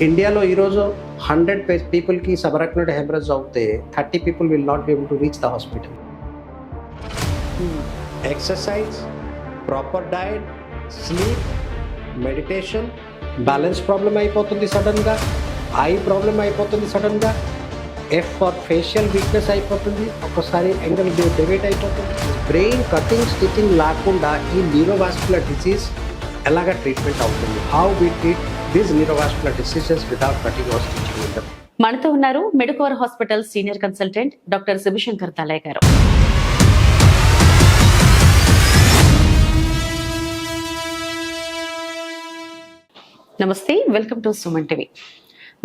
ఇండియాలో ఈరోజు 100 పీపుల్కి సబరక్నోడ్ హెమరేజ్ అవుతే 30 people will not be able to reach the hospital. Exercise, proper diet, sleep, meditation, balance problem అయిపోతుంది సడన్గా, ఐ ప్రాబ్లం అయిపోతుంది సడన్గా, ఎఫ్ ఫర్ ఫేషియల్ వీక్నెస్ అయిపోతుంది, ఒక్కసారి యాంగిల్ డెవేట్ అయిపోతుంది. బ్రెయిన్ కటింగ్ స్టిచింగ్ లేకుండా ఈ న్యూరోవాస్కులర్ డిసీజ్ ఎలాగ ట్రీట్మెంట్ అవుతుంది? How we treat these neurovascular diseases without cutting or stitching them? మనతో ఉన్నారు Medicover hospital senior consultant doctor Shivashankar Talayya గారు. నమస్తే, వెల్కమ్ టు సుమన్ టీవీ.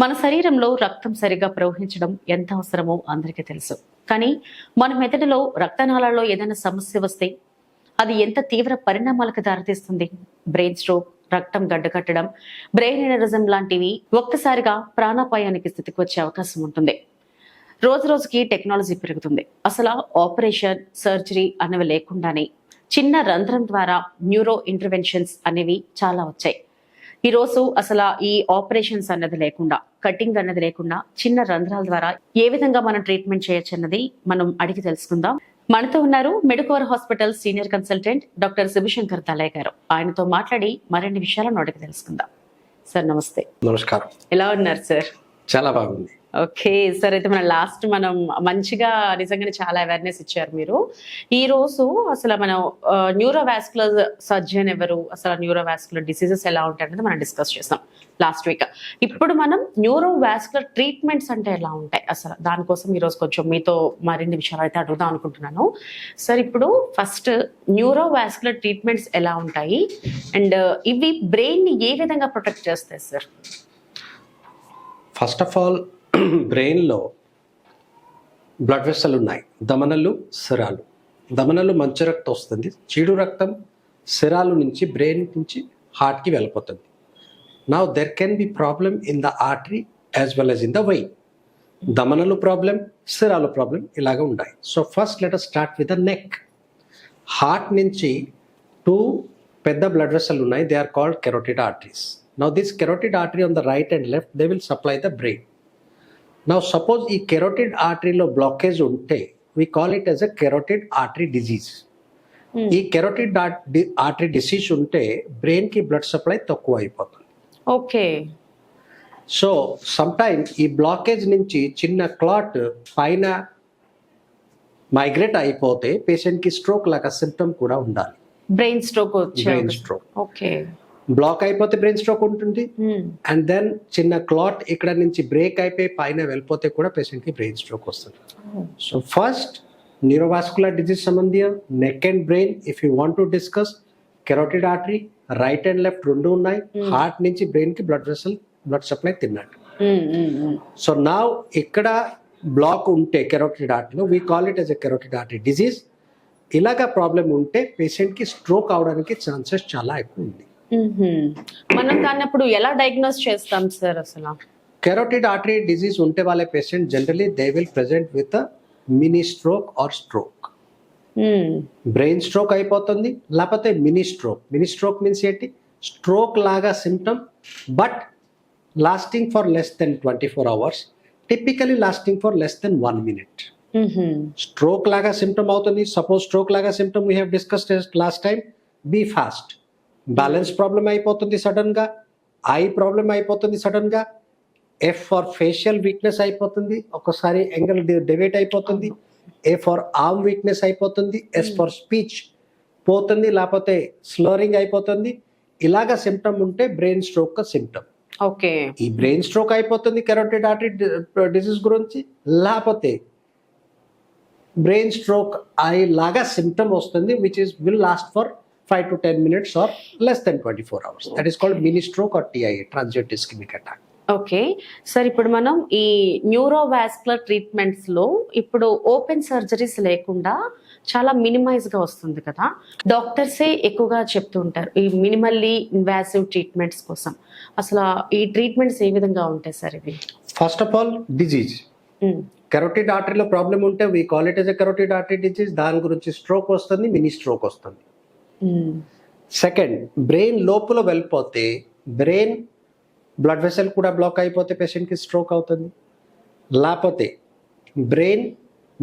మన శరీరంలో రక్తం సరిగా ప్రవహించడం ఎంత అవసరమో అందరికీ తెలుసు. కానీ మన మెదడులో రక్తనాళాల్లో ఏదైనా సమస్య వస్తే అది ఎంత తీవ్ర పరిణామాలకు దారితీస్తుంది? బ్రెయిన్ స్ట్రోక్, రక్తం గడ్డకట్టడం, బ్రెయిన్ ఎనరిజం లాంటివి ఒక్కసారిగా ప్రాణాపాయానికి స్థితికి వచ్చే అవకాశం ఉంటుంది. రోజు రోజుకి టెక్నాలజీ పెరుగుతుంది. అసలు ఆపరేషన్, సర్జరీ అనేవి లేకుండానే చిన్న రంధ్రం ద్వారా న్యూరో ఇంటర్వెన్షన్స్ అనేవి చాలా వచ్చాయి. ఈ రోజు అసలు ఈ ఆపరేషన్స్ అన్నది లేకుండా, కటింగ్ అన్నది లేకుండా చిన్న రంధ్రాల ద్వారా ఏ విధంగా మనం ట్రీట్మెంట్ చేయొచ్చు అన్నది మనం అడిగి తెలుసుకుందాం. మనతో ఉన్నారు Medicover hospital senior consultant doctor Shivashankar Talayya గారు. ఆయనతో మాట్లాడి మరిన్ని విషయాలను అడిగి తెలుసుకుందాం. సార్ నమస్తే. నమస్కారం. ఎలా ఉన్నారు సార్? చాలా బాగుంది. ఓకే సార్, అయితే మనం మంచిగా నిజంగానే చాలా అవేర్నెస్ ఇచ్చారు మీరు. ఈ రోజు అసలు మనం న్యూరోవాస్కులర్ సర్జన్ ఎవరు, అసలు న్యూరోవాస్కులర్ డిసీజెస్ ఎలా ఉంటాయి అనేది మనం డిస్కస్ చేస్తాం లాస్ట్ వీక్. ఇప్పుడు మనం న్యూరోవాస్కులర్ ట్రీట్మెంట్స్ అంటే ఎలా ఉంటాయి అసలు, దానికోసం ఈరోజు కొంచెం మీతో మరిన్ని విషయాలు అయితే అడుగుదాం అనుకుంటున్నాను. సార్, ఇప్పుడు ఫస్ట్ న్యూరోవాస్కులర్ ట్రీట్మెంట్స్ ఎలా ఉంటాయి అండ్ ఇవి బ్రెయిన్ ని ఏ విధంగా ప్రొటెక్ట్ చేస్తాయి సార్? ఫస్ట్ ఆఫ్ ఆల్, బ్రెయిన్లో బ్లడ్ వెసల్ ఉన్నాయి, దమనలు, సిరాలు. దమనలు మంచి రక్తం వస్తుంది, చెడు రక్తం సిరాలు నుంచి బ్రెయిన్ నుంచి హార్ట్కి వెళ్ళిపోతుంది. Now there can be problem in the artery as well as in the vein. దమనలు ప్రాబ్లం, సిరాలు ప్రాబ్లం ఇలాగ ఉన్నాయి. So first let us start with the neck. Heart నుంచి 2 పెద్ద బ్లడ్ వెసల్ ఉన్నాయి, they are called carotid arteries. Now this carotid artery on the right and left, they will supply the brain. Now suppose ఈ carotid artery లో blockage ఉంటే we call it as a carotid artery disease. ఈ carotid artery disease ఉంటే brain కి blood supply తక్కువ అయిపోతుంది. Okay. So sometime ఈ blockage నుంచి చిన్న క్లాట్ పైన మైగ్రేట్ అయిపోతే పేషెంట్ కి స్ట్రోక్ లాగా సిమ్టమ్ కూడా ఉండాలి. Brain stroke brain stroke. Okay. Block అయిపోతే బ్రెయిన్ స్ట్రోక్ ఉంటుంది, అండ్ దెన్ చిన్న క్లాట్ ఇక్కడ నుంచి బ్రేక్ అయిపోయి పైన వెళ్ళిపోతే కూడా పేషెంట్ కి బ్రెయిన్ స్ట్రోక్ వస్తుంది. సో ఫస్ట్ న్యూరోవాస్కులర్ డిజీజ్ సంబంధించి neck and brain if you want to discuss, carotid artery right and left రెండు ఉన్నాయి, హార్ట్ నుంచి బ్రెయిన్ కి బ్లడ్ సప్లై తిన్నట్టు. సో నా ఇక్కడ బ్లాక్ ఉంటే కెరోటిడ్ ఆర్టరీలో we call it as a carotid artery disease. ఇలాగా ప్రాబ్లం ఉంటే పేషెంట్ కి స్ట్రోక్ అవడానికి ఛాన్సెస్ చాలా ఎక్కువ ఉంది. మనం దాన్ని అప్పుడు ఎలా డయాగ్నోస్ చేస్తాం సార్? అసలు కెరోటిడ్ ఆర్టరీ డిజీజ్ ఉంటే వాళ్ళ patient generally they will present with mini stroke or stroke. Brain stroke అయిపోతుంది, లేకపోతే mini stroke. Mini stroke means ఏంటి? స్ట్రోక్ లాగా symptom but lasting for less than 24 hours, typically lasting for less than 1 minute. Stroke లాగా symptom అవుతుంది. Suppose stroke లాగా symptom we have discussed last time, be fast. Balance problem అయిపోతుంది సడన్గా, eye problem అయిపోతుంది సడన్గా, F for facial weakness అయిపోతుంది, ఒక్కసారి angle డెవేట్ అయిపోతుంది, ఏ ఫర్ ఆర్మ్ వీక్నెస్ అయిపోతుంది, ఎస్ ఫర్ స్పీచ్ పోతుంది, లేకపోతే స్లోరింగ్ అయిపోతుంది. ఇలాగా సిమ్టమ్ ఉంటే బ్రెయిన్ స్ట్రోక్ సిమ్టమ్. ఓకే. ఈ బ్రెయిన్ స్ట్రోక్ అయిపోతుంది కెరోటిడ్ ఆర్టరీ డిసీజ్ గురించి, లేకపోతే బ్రెయిన్ స్ట్రోక్ ఐ లాగా సిమ్టమ్ వస్తుంది which is will last for 5 to 10 minutes or less than 24 hours. That is called mini stroke or TIA, transient ischemic attack. Okay sir, ఇప్పుడు మనం ఈ neurovascular treatments లో ఇప్పుడు open surgeries లేకుండా చాలా minimise గా వస్తుంది కదా, డాక్టర్సే ఎక్కువగా చెప్తూ ఉంటారు ఈ మినిమల్లీ ఇన్వాసివ్ ట్రీట్మెంట్స్ కోసం. అసలు ఈ ట్రీట్మెంట్స్ ఏ విధంగా ఉంటాయి సార్ ఇవి? First of all disease carotid ఆర్టరీలో ప్రాబ్లం ఉంటే we call it as a carotid artery disease. దాని గురించి స్ట్రోక్ వస్తుంది, మినీ స్ట్రోక్ వస్తుంది. సెకండ్, బ్రెయిన్ లోపల వెళ్ళిపోతే బ్రెయిన్ బ్లడ్ వెసల్ కూడా బ్లాక్ అయిపోతే పేషెంట్కి స్ట్రోక్ అవుతుంది. లేకపోతే బ్రెయిన్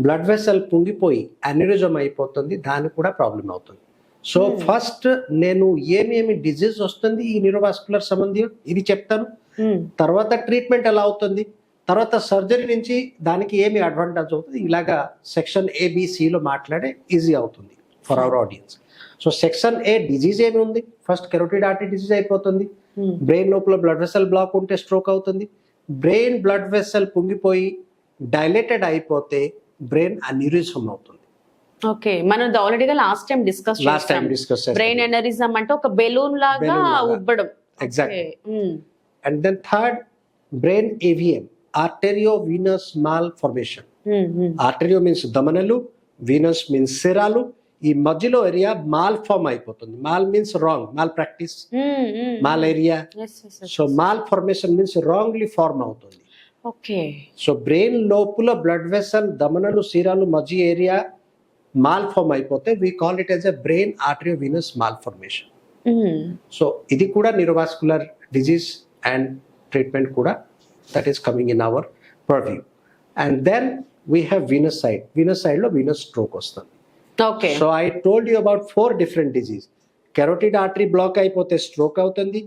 బ్లడ్ వెసల్ పొంగిపోయి అన్యూరిజం అయిపోతుంది, దానికి కూడా ప్రాబ్లం అవుతుంది. సో ఫస్ట్ నేను ఏమేమి డిజీజ్ వస్తుంది ఈ న్యూరోవాస్కులర్ సంబంధం ఇది చెప్తాను, తర్వాత ట్రీట్మెంట్ ఎలా అవుతుంది, తర్వాత సర్జరీ నుంచి దానికి ఏమి అడ్వాంటేజ్ అవుతుంది, ఇలాగా సెక్షన్ ఏబిసిలో మాట్లాడే ఈజీ అవుతుంది for our audience. So section A disease ఏమి ఉంది, ఫస్ట్ కెరోటిడ్ ఆర్టరీ డిజీజ్ అయిపోతుంది, బ్రెయిన్ లోపల బ్లడ్ వెసల్ బ్లాక్ ఉంటే స్ట్రోక్ అవుతుంది, బ్రెయిన్ బ్లడ్ వెసల్ పొంగిపోయి డైలేటెడ్ అయిపోతే బ్రెయిన్ అన్యూరిజం అవుతుంది. ఓకే, మనం ఆల్రెడీగా last time discuss brain aneurysm అంటే ఒక బెలూన్ లాగా ఉబ్బడం. Exactly. And then third brain AVM, arteriovenous mal formation. Arterio means దమనలు, వీనస్ మీన్స్ సిరాలు, ఈ మధ్యలో ఏరియా మాల్ ఫార్మ్ అయిపోతుంది. Mall means wrong, mal practice, mal area. So mal formation means wrongly form అవుతుంది. ఓకే. సో బ్రెయిన్ లోపల blood vessel, దమనలు, సిరాలు మధ్య ఏరియా మాల్ ఫార్మ్ అయిపోతే we call it as a brain arteriovenous mal formation. So ఇది కూడా neurovascular disease and treatment కూడా that is coming in our purview. And then we have venous side. Venous side lo venous stroke వస్తుంది. Okay. So I told you about 4 different disease. Carotid artery block అయిపోతే stroke అవుతుంది.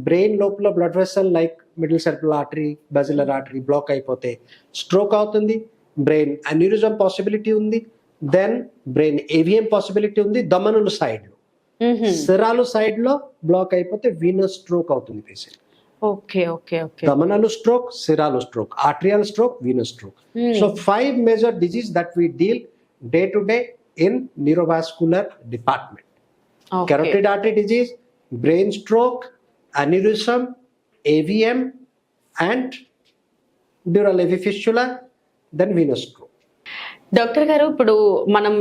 Brain లోపల blood vessel like middle cerebral artery, basilar artery block అయిపోతే stroke అవుతుంది. Brain aneurysm possibility ఉంది. Then brain AVM possibility ఉంది. దమనుల side లో, సిరాలు సైడ్ లో బ్లాక్ అయిపోతే venous stroke అవుతుంది పేషెంట్. Okay okay okay. దమనలు స్ట్రోక్, సిరాలు stroke, arterial stroke, venous stroke. So 5 major disease that we deal day to day in neurovascular department. Carotid artery disease, brain stroke, aneurysm, AVM and dural AV fistula, then venous stroke. Doctor గారు, ఇప్పుడు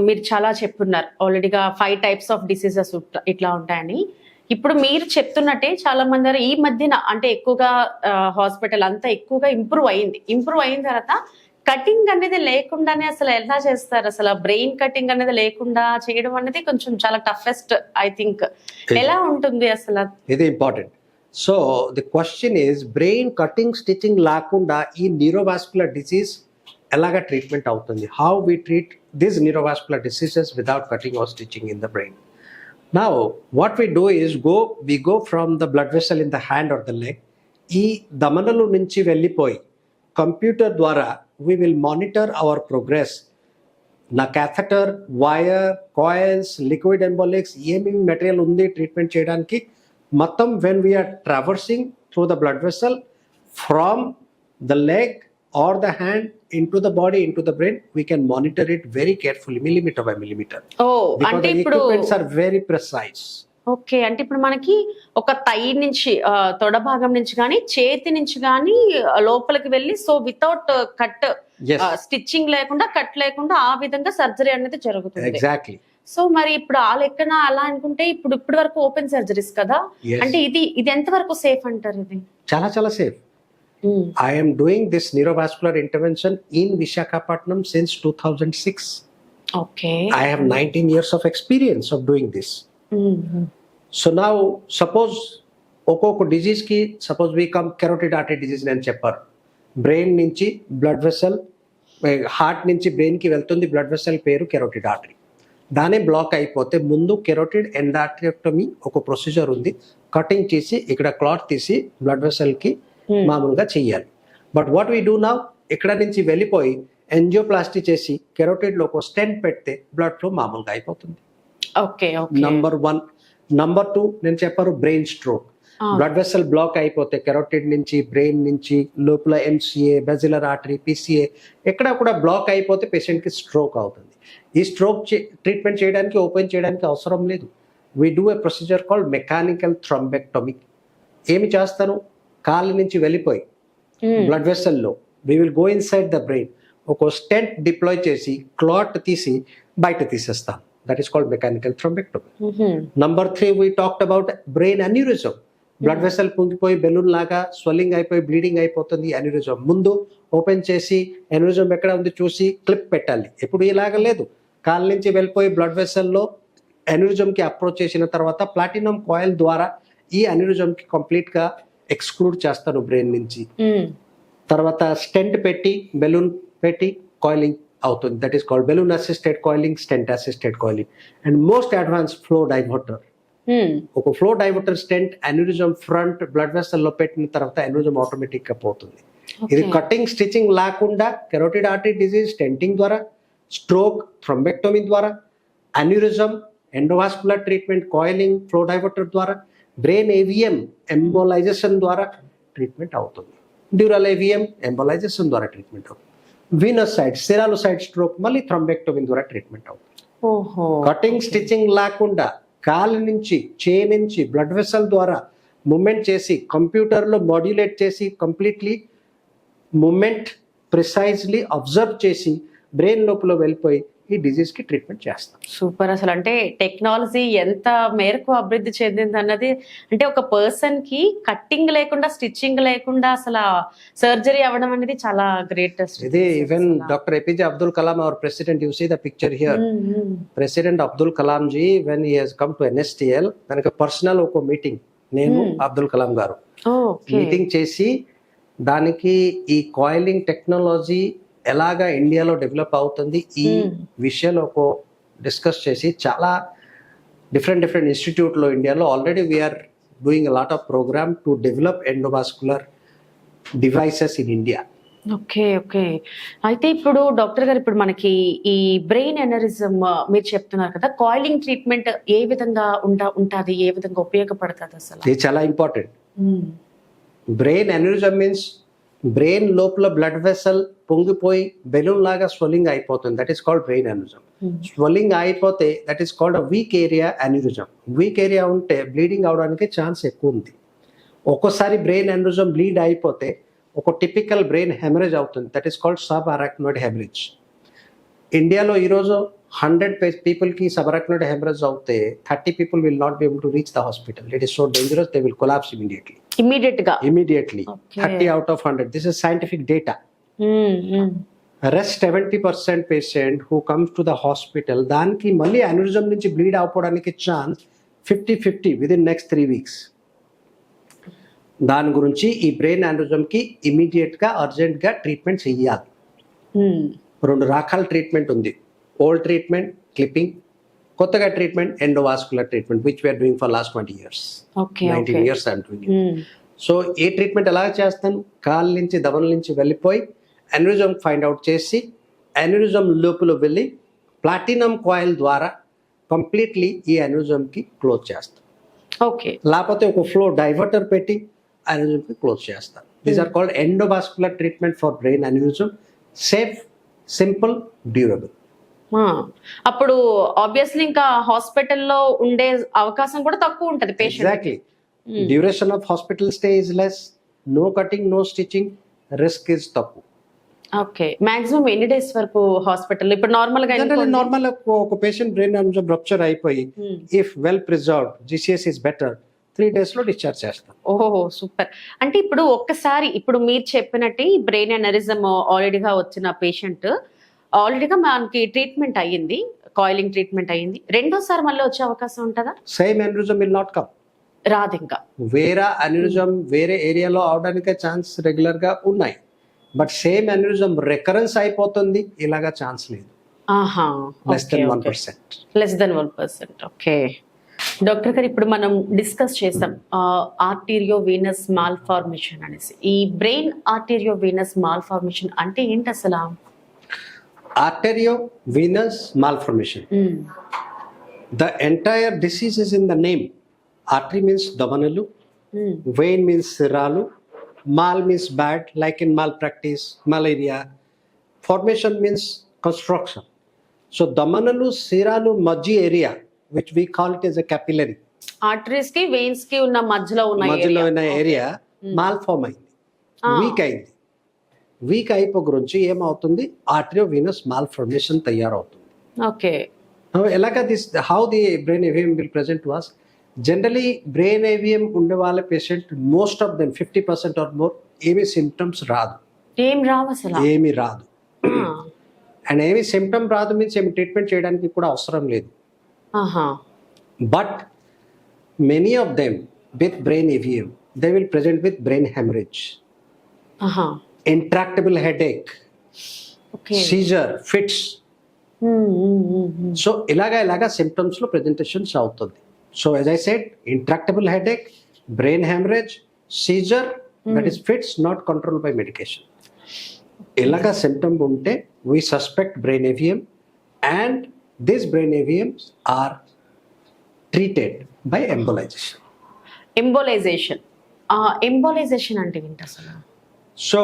మీరు చాలా చెప్పున్నారు ఆల్రెడీగా 5 types of diseases ఇట్లా ఉంటాయని. ఇప్పుడు మీరు చెప్తున్నట్టే చాలా మంది ఈ మధ్యన అంటే ఎక్కువగా హాస్పిటల్ అంతా ఎక్కువగా ఇంప్రూవ్ అయిన తర్వాత కటింగ్ అనేది లేకుండానే అసలు ఎలా చేస్తారు? అసలు బ్రెయిన్ కటింగ్ అనేది లేకుండా చేయడం అనేది కొంచెం చాలా టఫెస్ట్ ఐ థింక్. ఎలా ఉంటుంది అసలు? ఇది important. So the question is brain cutting stitching లేకుండా ఈ న్యూరోవాస్కులర్ డిసీజ్ ఎలాగా ట్రీట్మెంట్ అవుతుంది? How we treat this neurovascular diseases without cutting or stitching in the brain? Now, what we do is we go from the blood vessel in the hand or the leg. ఈ దమనలు నుంచి వెళ్ళిపోయి computer ద్వారా we will monitor our progress. నా catheter, wire, coils, liquid ఎంబోలిక్స్ ఏమేమి material ఉంది treatment చేయడానికి మొత్తం when we are traversing through the blood vessel from the leg or the hand into the body, into the brain, we can monitor it very carefully, millimeter by millimeter. Because the equipments are very precise. Okay, అంటే ఇప్పుడు మనకి ఒక తై నుంచి తొడ భాగం నుంచి కానీ చేతి నుంచి కానీ లోపలికి వెళ్ళి సో వితౌట్ కట్, స్టిచ్చింగ్ లేకుండా, కట్ లేకుండా ఆ విధంగా సర్జరీ అనేది జరుగుతుంది. ఎగ్జాక్ట్లీ. సో మరి ఇప్పుడు ఆ లెక్కన అలా అనుకుంటే ఇప్పుడు వరకు ఓపెన్ సర్జరీస్ కదా, అంటే ఇది ఎంత వరకు సేఫ్ అంటారు? ఇది చాలా చాలా safe. I am doing this neurovascular intervention in Visakhapatnam since 2006. Okay. I have 19 years of experience of doing this. So now suppose ఒక్కొక్క డిజీజ్ కి suppose we come carotid artery disease నేను చెప్పారు. బ్రెయిన్ నుంచి blood vessel, heart నుంచి brain కి వెళ్తుంది blood vessel, పేరు carotid artery. దానే black అయిపోతే ముందు కెరోటిడ్ ఎండార్టెక్టమీ ఒక ప్రొసీజర్ ఉంది. కటింగ్ చేసి ఇక్కడ క్లాట్ తీసి బ్లడ్ వెసల్ కి మామూలుగా చెయ్యాలి. But what we do now, ఇక్కడ నుంచి వెళ్ళిపోయి ఎంజియోప్లాస్టీ చేసి కెరోటిడ్ లో ఒక స్టెంట్ పెడితే బ్లడ్ ఫ్లో మామూలుగా అయిపోతుంది. నంబర్ 1. నంబర్ 2 నేను చెప్పారు brain stroke. Blood vessel block అయిపోతే కెరోటిడ్ నుంచి, బ్రెయిన్ నుంచి లోపల ఎంసీఏ, బెజిలర్ ఆర్టరీ, పిసిఏ ఎక్కడ కూడా బ్లాక్ అయిపోతే పేషెంట్ కి స్ట్రోక్ అవుతుంది. ఈ స్ట్రోక్ ట్రీట్మెంట్ చేయడానికి, ఓపెన్ చేయడానికి అవసరం లేదు. We do a procedure called mechanical thrombectomy. ఏమి చేస్తాను, కాళ్ళ నుంచి వెళ్ళిపోయి బ్లడ్ వెసల్లో we will go inside the brain, ఒక స్టెంట్ డిప్లాయ్ చేసి క్లాట్ తీసి బయట తీసేస్తాం. That is called mechanical thrombectomy. Number 3 we talked about brain aneurysm. Blood vessel పొంగిపోయి బెలూన్ లాగా స్వెల్లింగ్ అయిపోయి బ్లీడింగ్ అయిపోతుంది, అన్యూరిజం. ముందు ఓపెన్ చేసి అన్యూరిజం ఎక్కడ ఉంది చూసి క్లిప్ పెట్టాలి. ఎప్పుడు ఇలాగ లేదు, కాళ్ళ నుంచి వెళ్ళిపోయి బ్లడ్ వెసల్లో అన్యూరిజం కి అప్రోచ్ చేసిన తర్వాత ప్లాటినం కాయిల్ ద్వారా ఈ అన్యూరిజం కి కంప్లీట్ గా ఎక్స్క్లూడ్ చేస్తారు బ్రెయిన్ నుంచి. తర్వాత స్టెంట్ పెట్టి బెలూన్ పెట్టి కాయిలింగ్ అవుతుంది. That is called balloon assisted coiling, stent assisted coiling. And most advance flow diverter. ఒక flow diverter stent aneurysm front blood vessel లో పెట్టిన తర్వాత అన్యూరిజం ఆటోమేటిక్ గా పోతుంది. ఇది కటింగ్ స్టిచింగ్ లేకుండా కెరోటిడ్ ఆర్టరీ డిజీజ్ స్టెంటింగ్ ద్వారా, స్ట్రోక్ థ్రోంబెక్టోమీ ద్వారా, aneurysm endovascular treatment coiling flow diverter ద్వారా, బ్రెయిన్ ఏవిఎం ఎంబోలైజేషన్ ద్వారా ట్రీట్మెంట్ అవుతుంది. డ్యూరల్ ఏవిఎం ఎంబోలైజేషన్ ద్వారా ట్రీట్మెంట్ అవుతుంది. వీనస్ సైడ్ సెరాలోసైడ్ స్ట్రోక్ మళ్ళీ థ్రోంబెక్టోమీ ద్వారా ట్రీట్మెంట్ అవుతుంది. కటింగ్ స్టిచింగ్ లేకుండా కాలు నుంచి చేయి నుంచి బ్లడ్ వెసల్ ద్వారా మూమెంట్ చేసి కంప్యూటర్లో మాడ్యులేట్ చేసి కంప్లీట్లీ మూమెంట్ ప్రిసైజ్లీ అబ్జర్వ్ చేసి బ్రెయిన్ లోపల వెళ్ళిపోయి ఈ డిజీజ్ కి ట్రీట్మెంట్ చేస్తాం. సూపర్. అసలు అంటే టెక్నాలజీ ఎంత మేరకు అభివృద్ధి చెందింది అన్నది, అంటే ఒక పర్సన్ కి కట్టింగ్ లేకుండా స్టిచ్చింగ్ లేకుండా అసలు సర్జరీ అవ్వడం అనేది చాలా గ్రేట్. ఇది even doctor APJ Abdul Kalam our president, you see the picture here. President Abdul Kalam ji when he has come to NSTL, తనకి పర్సనల్ ఒక మీటింగ్ నేను అబ్దుల్ కలాం గారు మీటింగ్ చేసి దానికి ఈ కాయిలింగ్ టెక్నాలజీ ఎలాగా ఇండియాలో డెవలప్ అవుతుంది ఈ విషయంలో ఒక డిస్కస్ చేసి చాలా డిఫరెంట్ ఇన్స్టిట్యూట్లో ఇండియాలో already we are doing a lot of program to develop endovascular devices in India. Okay. అయితే ఇప్పుడు డాక్టర్ గారు, ఇప్పుడు మనకి ఈ బ్రెయిన్ ఎనరిజం మీరు చెప్తున్నారు కదా, కాయిలింగ్ ట్రీట్మెంట్ ఏ విధంగా ఉంటుంది, ఏ విధంగా ఉపయోగపడుతుంది అసలు? ఇది చాలా important. Brain aneurysm means brain లోపల బ్లడ్ వెసల్ పొంగిపోయి బెలూన్ లాగా స్వెల్లింగ్ అయిపోతుంది. That is called brain aneurysm. Swelling అయిపోతే that is called weak area aneurysm. Weak area ఉంటే బ్లీడింగ్ అవడానికి ఛాన్స్ ఎక్కువ ఉంది. ఒక్కోసారి బ్రెయిన్ అన్యూరిజం బ్లీడ్ అయిపోతే ఒక టిపికల్ బ్రెయిన్ హెమరేజ్ అవుతుంది. That is called subarachnoid haemorrhage. ఇండియాలో ఈరోజు 100 పీపుల్కి సబ్ అరాక్నాయిడ్ హెమరేజ్ అవుతే 30 people will not be able to reach the hospital. It is so dangerous, they will collapse immediately. Immediately. Okay. 30 out of 100. This is scientific data. Rest 70% patient who comes to the hospital, దానికి మళ్ళీ aneurysm నుంచి bleed అవడానికి chance 50-50 within next 3 weeks. దాని గురించి ఈ brain aneurysm కి immediate గా urgent గా ట్రీట్మెంట్ చెయ్యాలి. 2 రకాల ట్రీట్మెంట్ ఉంది. ఓల్డ్ ట్రీట్మెంట్ క్లిప్పింగ్, కొత్తగా treatment endovascular treatment, which we are doing for last 20 years. 19 years I'm doing. So ఈ ట్రీట్మెంట్ ఎలా చేస్తాను? కాళ్ళ నుంచి దవడల నుంచి వెళ్ళిపోయి అన్యూరిజం ఫైండ్ అవుట్ చేసి అన్యూరిజం లోపల వెళ్ళి ప్లాటినం కాయిల్ ద్వారా కంప్లీట్లీ ఈ అన్యూరిజం కి క్లోజ్ చేస్తాం. ఓకే. లేకపోతే ఒక ఫ్లో డైవర్టర్ పెట్టి అన్యూరిజం కి క్లోజ్ చేస్తాం. These are called endovascular treatment for brain aneurysm. Safe, simple, durable. అప్పుడు ఆబ్వియస్లీ ఇంకా హాస్పిటల్లో ఉండే అవకాశం కూడా తక్కువ ఉంటుంది patient. Exactly. Duration of hospital stay is less, no cutting, no stitching, risk is తక్కువ. ఓకే. మాక్సిమం ఎన్ని డేస్ వరకు హాస్పిటల్? ఇప్పుడు నార్మల్ ఒక పేషెంట్ బ్రెయిన్ అన్యూరిజం రప్చర్ అయిపోయి if well preserved GCS is better 3 days లో డిశ్చార్జ్ చేస్తాం. ఓహో, super. అంటే ఇప్పుడు ఒక్కసారి ఇప్పుడు మీరు చెప్పినట్టు బ్రెయిన్ ఎనరిజం ఆల్రెడీగా వచ్చిన పేషెంట్ ఆల్రెడీగా మనకి ట్రీట్మెంట్ అయ్యింది, కాయిలింగ్ ట్రీట్మెంట్ అయ్యింది, రెండోసారి మళ్ళీ వచ్చే అవకాశం ఉంటుందా? Same aneurysm will not come. రాదు. ఇంకా వేరే అన్యూరిజం వేరే ఏరియాలో అవడానికి ఛాన్స్ రెగ్యులర్ గా ఉన్నాయి. బట్ సేమ్ అన్యూరిజం రికరెన్స్ అయిపోతుంది, ఇలాగా ఛాన్స్ లేదు. Less than 1%. ఓకే. డాక్టర్ గారు, ఇప్పుడు మనం డిస్కస్ చేసాం ఆర్టీరియో వీనస్ మాల్ ఫార్మేషన్ అనేసి. ఈ brain arterio Venus mall formation అంటే ఏంటి అసలు? Arterio Venus mall formation, the entire disease is in the name. Artery means దమనలు, vein means సిరాలు, mal means bad, like in malpractice, malaria. Formation means construction. So దమనలు, సిరాలు మధ్య area which we call it as a capillary. Arteries కి veins కి ఉన్న మధ్యలో ఉన్న area mall form అయింది, weak అయింది. వీక్ అయిపో గురించి ఏమవుతుంది? ఆర్టరియో వీనస్ మాల్ ఫార్మేషన్ తయారవుతుంది. ఓకే. ఎలాగా how the brain AVM will present to us? Generally brain AVM ఉండే వాళ్ళ patient most of them 50% or more ఏమి సిమ్టమ్స్ రాదు. ఏమి రాదు. అండ్ ఏమి సిమ్టమ్ రాదు మీన్స్ ఏమి ట్రీట్మెంట్ చేయడానికి కూడా అవసరం లేదు. But many of them with brain AVM they will present with brain hemorrhage, ఆహా, intractable headache, okay. seizure, fits. So ఇలాగా సిమ్టమ్స్ లో ప్రెజెంటేషన్స్ అవుతుంది. So as I said, intractable headache, brain haemorrhage, seizure, that is fits not control by medication. ఇలాగా symptom ఉంటే we suspect brain AVM, and this brain AVMs are treated by embolisation. Embolisation అంటే ఏంటి అసలు? So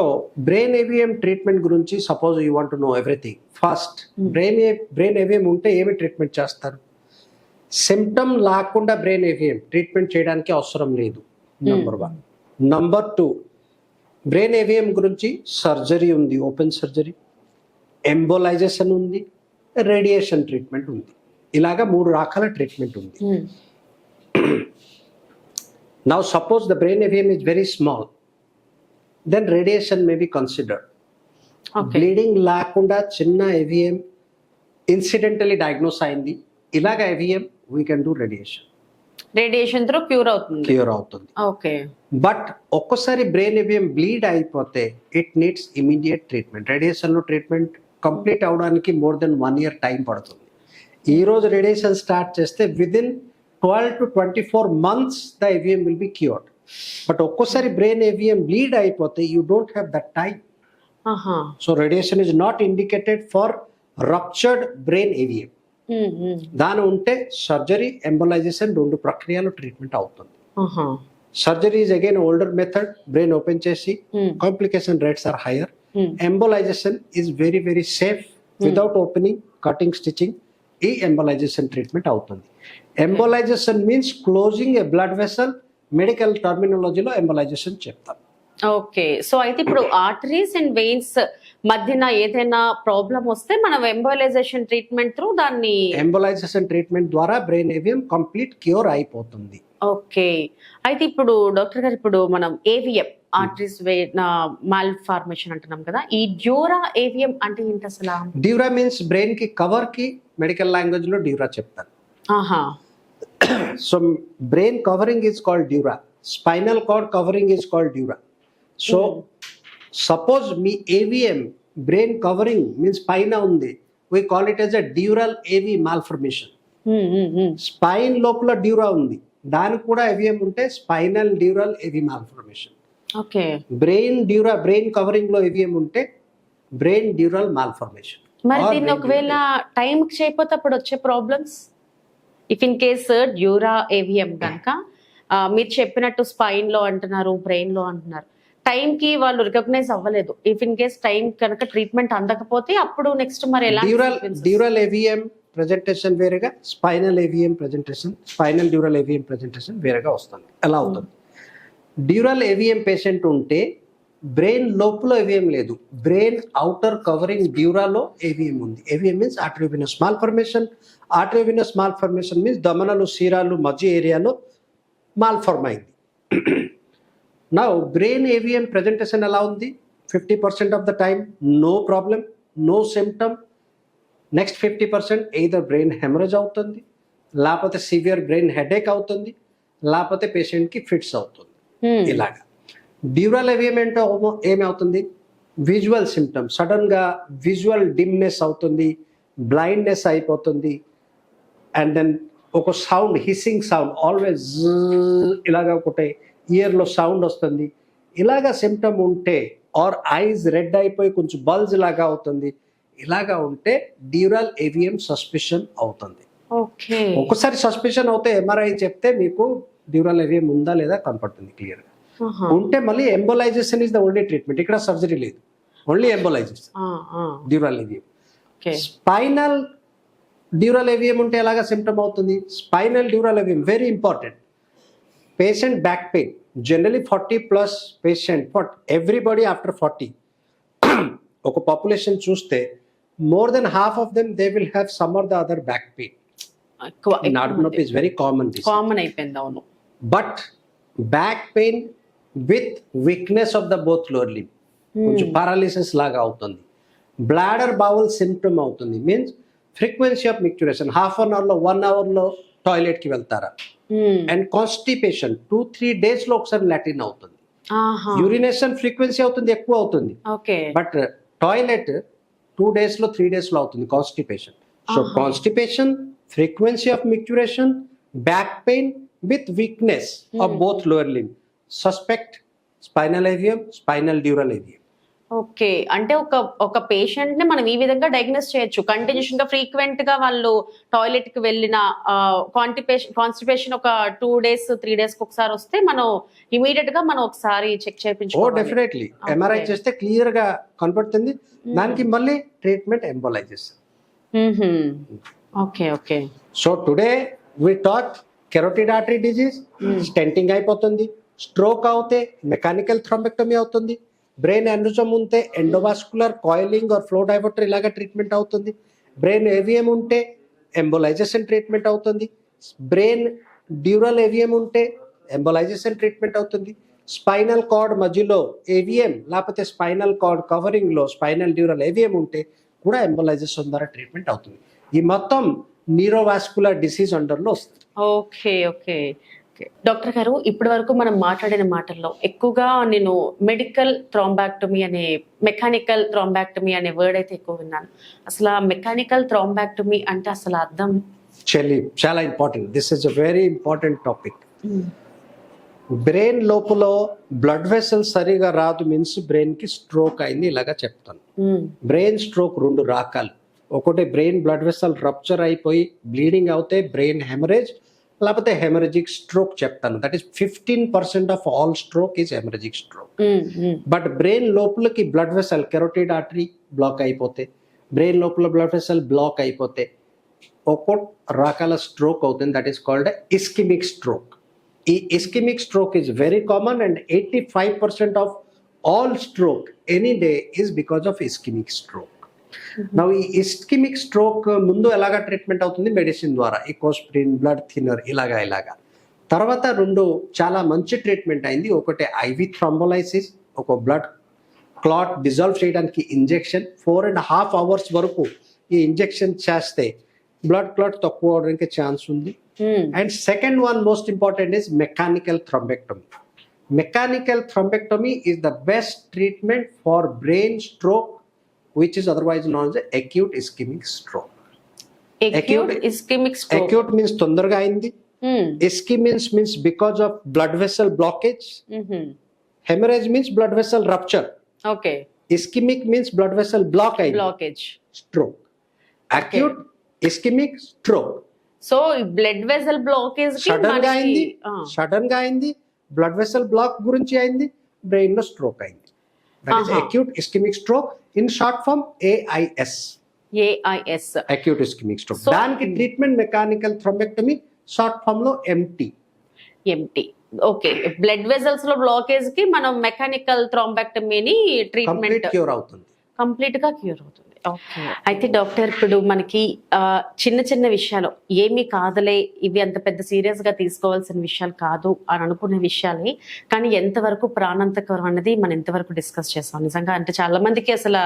brain AVM treatment గురించి, suppose you want to know everything. First, brain AVM ఉంటే ఏమి treatment చేస్తారు? Symptom లేకుండా బ్రెయిన్ ఏవిఎం ట్రీట్మెంట్ చేయడానికి అవసరం లేదు, నంబర్ 1. నంబర్ 2, బ్రెయిన్ ఏవిఎం గురించి సర్జరీ ఉంది, ఓపెన్ సర్జరీ, ఎంబోలైజేషన్ ఉంది, రేడియేషన్ ట్రీట్మెంట్ ఉంది. ఇలాగా 3 రకాల ట్రీట్మెంట్ ఉంది. Now suppose the brain AVM is very small, then radiation may be considered. Okay. Bleeding లేకుండా చిన్న ఏవిఎం ఇన్సిడెంటలీ డయాగ్నోస్ అయింది, ఇలాగ AVM we can do radiation through cure అవుతుంది. ఓకే. బట్ ఒక్కసారి బ్రెయిన్ ఏవిఎం బ్లీడ్ అయిపోతే it needs immediate treatment. Radiation లో treatment complete అవడానికి more than 1 year time పడుతుంది. ఈ రోజు రేడియేషన్ స్టార్ట్ చేస్తే within 12 to 24 months the AVM will be cured. But ఒక్కోసారి బ్రెయిన్ ఏవిఎం బ్లీడ్ అయిపోతే you don't have that time. So radiation is not indicated for ruptured brain AVM. దాని ఉంటే surgery, embolisation 2 ప్రక్రియలో treatment అవుతుంది. Surgery is again older method, brain open చేసి, complication rates are higher. Embolisation is very very safe, without opening, cutting, stitching. ఈ embolisation treatment అవుతుంది. Embolisation means closing a blood vessel. Medical టర్మినాలజీలో embolisation చెప్తాం. Okay. So అయితే ఇప్పుడు arteries and veins మధ్యన ఏదైనా problem వస్తే మనం ఎంబోలైజేషన్ ట్రీట్మెంట్ త్రూ దాన్ని, ఎంబోలైజేషన్ ట్రీట్మెంట్ ద్వారా బ్రెయిన్ ఏవిఎం కంప్లీట్ క్యూర్ అయిపోతుంది. ఓకే. అయితే ఇప్పుడు డాక్టర్ గారు, ఇప్పుడు మనం ఏవిఎం, ఆర్టరీస్ మాల్ ఫార్మేషన్ అంటున్నాం కదా, ఈ డ్యూరా ఏవిఎం అంటే ఏంటి అసలు? డ్యూరా మీన్స్ బ్రెయిన్ కి కవర్ కి మెడికల్ లాంగ్వేజ్ లో డ్యూరా చెప్తారు. So brain covering is called dura, spinal cord covering is called dura. So suppose me AVM brain covering means paina undi, we call it as a dural AV malformation. Spine lopula dura undi, dani kuda AVM unte spinal dural AV malformation. Okay. Brain dura, brain covering lo AVM unte brain dural malformation. మరి దీన్ని ఒకవేళ time కి చేయకపోతే అప్పుడు వచ్చే problems? If in case dura AVM కనుక మీరు చెప్పినట్టు స్పైన్ లో అంటున్నారు, బ్రెయిన్ లో అంటున్నారు, టైం కి వాళ్ళు రికగ్నైజ్ అవ్వలేదు, ఇఫ్ ఇన్ కేస్ టైం కనుక ట్రీట్మెంట్ అందకపోతే అప్పుడు నెక్స్ట్ మరి ఎలా? డ్యూరల్ ఏవిఎం ప్రెజెంటేషన్ వేరేగా, spinal AVM presentation, spinal dural AVM presentation వేరేగా వస్తుంది. ఎలా అవుతుంది? డ్యూరల్ ఏవిఎం పేషెంట్ ఉంటే బ్రెయిన్ లోపల ఏవిఎం లేదు, బ్రెయిన్ అవుటర్ కవరింగ్ డ్యూరాలో ఏవిఎం ఉంది. AVM means arteriovenous malformation. Arteriovenous malformation means దమనలు, సీరాలు మధ్య ఏరియాలో మాల్ఫార్మ్ అయింది. నా బ్రెయిన్ ఏవిఎం ప్రెజెంటేషన్ ఎలా ఉంది? 50% of the time no problem, no symptom. Next 50% either brain haemorrhage అవుతుంది, లేకపోతే సివియర్ బ్రెయిన్ హెడేక్ అవుతుంది, లేకపోతే పేషెంట్కి ఫిట్స్ అవుతుంది. ఇలాగా డ్యూరల్ ఏవిఎం ఏంటో ఏమవుతుంది? విజువల్ సిమ్టమ్, సడన్గా విజువల్ డిమ్నెస్ అవుతుంది, బ్లైండ్నెస్ అయిపోతుంది, అండ్ దెన్ ఒక సౌండ్, హిస్సింగ్ సౌండ్, ఆల్వేస్ ఇలాగా ఒకటే ఇయర్లో సౌండ్ వస్తుంది. ఇలాగా సిమ్టమ్ ఉంటే, ఆర్ ఐజ్ రెడ్ అయిపోయి కొంచెం బల్జ్ లాగా అవుతుంది, ఇలాగా ఉంటే డ్యూరల్ ఏవిఎం సస్పిషన్ అవుతుంది. ఒకసారి సస్పిషన్ అవుతే ఎంఆర్ఐ చెప్తే మీకు డ్యూరల్ ఏవిఎం ఉందా లేదా కనపడుతుంది క్లియర్గా. ఉంటే మళ్ళీ embolisation is the only treatment, ఇక్కడ సర్జరీ లేదు, only embolisation dural AVM. Spinal dural AVM ఉంటే ఎలాగా సిమ్టమ్ అవుతుంది? Spinal dural AVM very important. Patient back pain, generally 40+ patient, but everybody after 40 ఒక పాపులేషన్ చూస్తే more than half of them they will have some or the other back pain. నడుము నొప్పి is very common అయిపోయింది. అవును. But back pain with weakness of the both lower limb, కొంచెం paralysis లాగా అవుతుంది. Bladder bowl symptom అవుతుంది, means frequency of micturition, half an అవర్లో 1 అవర్లో టాయిలెట్కి వెళ్తారా, అండ్ కాన్స్టిపేషన్ 2-3 days లో ఒకసారి లాటిన్ అవుతుంది. యూరినేషన్ ఫ్రీక్వెన్సీ అవుతుంది, ఎక్కువ అవుతుంది. ఓకే. బట్ టాయిలెట్ 2 days లో 3 days లో అవుతుంది constipation. So constipation, frequency of micturition, back pain with weakness of both lower limb, suspect spinal AVM, spinal dural AVM. Okay, అంటే ఒక పేషెంట్ ని మనం ఈ విధంగా డయాగ్నోస్ చేయొచ్చు. కంటిన్యూషన్ గా ఫ్రీక్వెంట్ గా వాళ్ళు టాయిలెట్ కి వెళ్ళిన కాన్స్టిపేషన్ ఒక 2 days 3 days ఒకసారి వస్తే మనం ఇమీడియట్ గా మనం ఒకసారి చెక్ చేయించుకోవాలి. డెఫినెట్లీ ఎంఆర్ఐ చేస్తే క్లియర్ గా కనపడుతుంది. దానికి మళ్ళీ treatment embolizes. Okay okay. So today we talk carotid artery disease, stenting అయిపోతుంది. స్ట్రోక్ అవుతే మెకానికల్ థ్రోంబెక్టమీ అవుతుంది. బ్రెయిన్ ఎన్రిజం ఉంటే endovascular coiling or flow diverter ఇలాగా ట్రీట్మెంట్ అవుతుంది. బ్రెయిన్ ఏవిఎం ఉంటే ఎంబోలైజేషన్ ట్రీట్మెంట్ అవుతుంది. బ్రెయిన్ డ్యూరల్ ఏవిఎం ఉంటే ఎంబోలైజేషన్ ట్రీట్మెంట్ అవుతుంది. స్పైనల్ కార్డ్ మధ్యలో ఏవిఎం లేకపోతే స్పైనల్ కార్డ్ కవరింగ్ లో స్పైనల్ డ్యూరల్ ఏవిఎం ఉంటే కూడా ఎంబోలైజేషన్ ద్వారా ట్రీట్మెంట్ అవుతుంది. ఈ మొత్తం న్యూరోవాస్కులర్ డిసీజ్ అండర్లో వస్తుంది. Okay okay. డాక్టర్ గారు, ఇప్పటి వరకు మనం మాట్లాడిన మాటల్లో ఎక్కువగా నేను మెడికల్ థ్రోంబాక్టమీ అనే, మెకానికల్ థ్రోంబాక్టమీ అనే వర్డ్ అయితే ఎక్కువ విన్నాను. అసలు ఆ మెకానికల్ థ్రోంబాక్టమీ అంటే అసలు అర్థం చాలా important. This is a very important topic. Brain లోపల బ్లడ్ వెసల్ సరిగా రాదు మీన్స్ బ్రెయిన్ కి స్ట్రోక్ అయింది ఇలాగా చెప్తాను. బ్రెయిన్ స్ట్రోక్ 2 రకాలు. ఒకటి బ్రెయిన్ బ్లడ్ వెసల్ రప్చర్ అయిపోయి బ్లీడింగ్ అవుతే బ్రెయిన్ హెమరేజ్, లేకపోతే హెమరేజిక్ స్ట్రోక్ చెప్తాను. That is 15% of all stroke is haemorrhagic stroke. But brain లోపలికి blood vessel carotid artery block అయిపోతే, బ్రెయిన్ లోపల బ్లడ్ వెసల్ బ్లాక్ అయిపోతే ఒక్కో రకాల స్ట్రోక్ అవుతుంది. That is called ischaemic stroke. ఈ ischaemic stroke is very common and 85% of all stroke any day is because of ischaemic stroke. నా ఈ ischaemic stroke ముందు ఎలాగా ట్రీట్మెంట్ అవుతుంది? మెడిసిన్ ద్వారా, ఈకోస్ప్రిన్, బ్లడ్ థిన్నర్ ఇలాగా. తర్వాత 2 చాలా మంచి ట్రీట్మెంట్ అయింది. ఒకటి ఐవి థ్రోంబోలైసిస్, ఒక బ్లడ్ క్లాట్ డిజాల్వ్ చేయడానికి ఇంజెక్షన్. 4.5 hours వరకు ఈ ఇంజెక్షన్ చేస్తే బ్లడ్ క్లాట్ తక్కువ అవడానికి ఛాన్స్ ఉంది. And second one most important is mechanical thrombectomy. Mechanical thrombectomy is the best treatment for brain stroke which is otherwise known as acute ischemic stroke. Acute ischemic stroke. Acute means తొందరగా అయింది. Ischemic means because of blood vessel blockage. Hemorrhage means blood vessel rupture. Okay. Ischemic means blood vessel blockage. Stroke. Acute ischemic stroke. So blood vessel blockage కి sudden గా అయింది, blood vessel black గురించి అయింది, brain లో stroke అయింది. That is acute ischemic stroke. In short form, AIS. Acute ischemic stroke. దానికి treatment mechanical thrombectomy, short form లో MT. Okay. Blood vessels లో బ్లాకేజ్ కి మనం మెకానికల్ థ్రోంబెక్టమీని ట్రీట్మెంట్ కంప్లీట్ గా క్యూర్ అవుతుంది. అయితే డాక్టర్, ఇప్పుడు మనకి చిన్న చిన్న విషయాలు ఏమీ కాదులే, ఇవి అంత పెద్ద సీరియస్ గా తీసుకోవాల్సిన విషయాలు కాదు అని అనుకునే విషయాలే, కానీ ఎంతవరకు ప్రాణాంతకరం అన్నది మనం ఎంతవరకు డిస్కస్ చేస్తాం. నిజంగా అంటే చాలా మందికి అసలు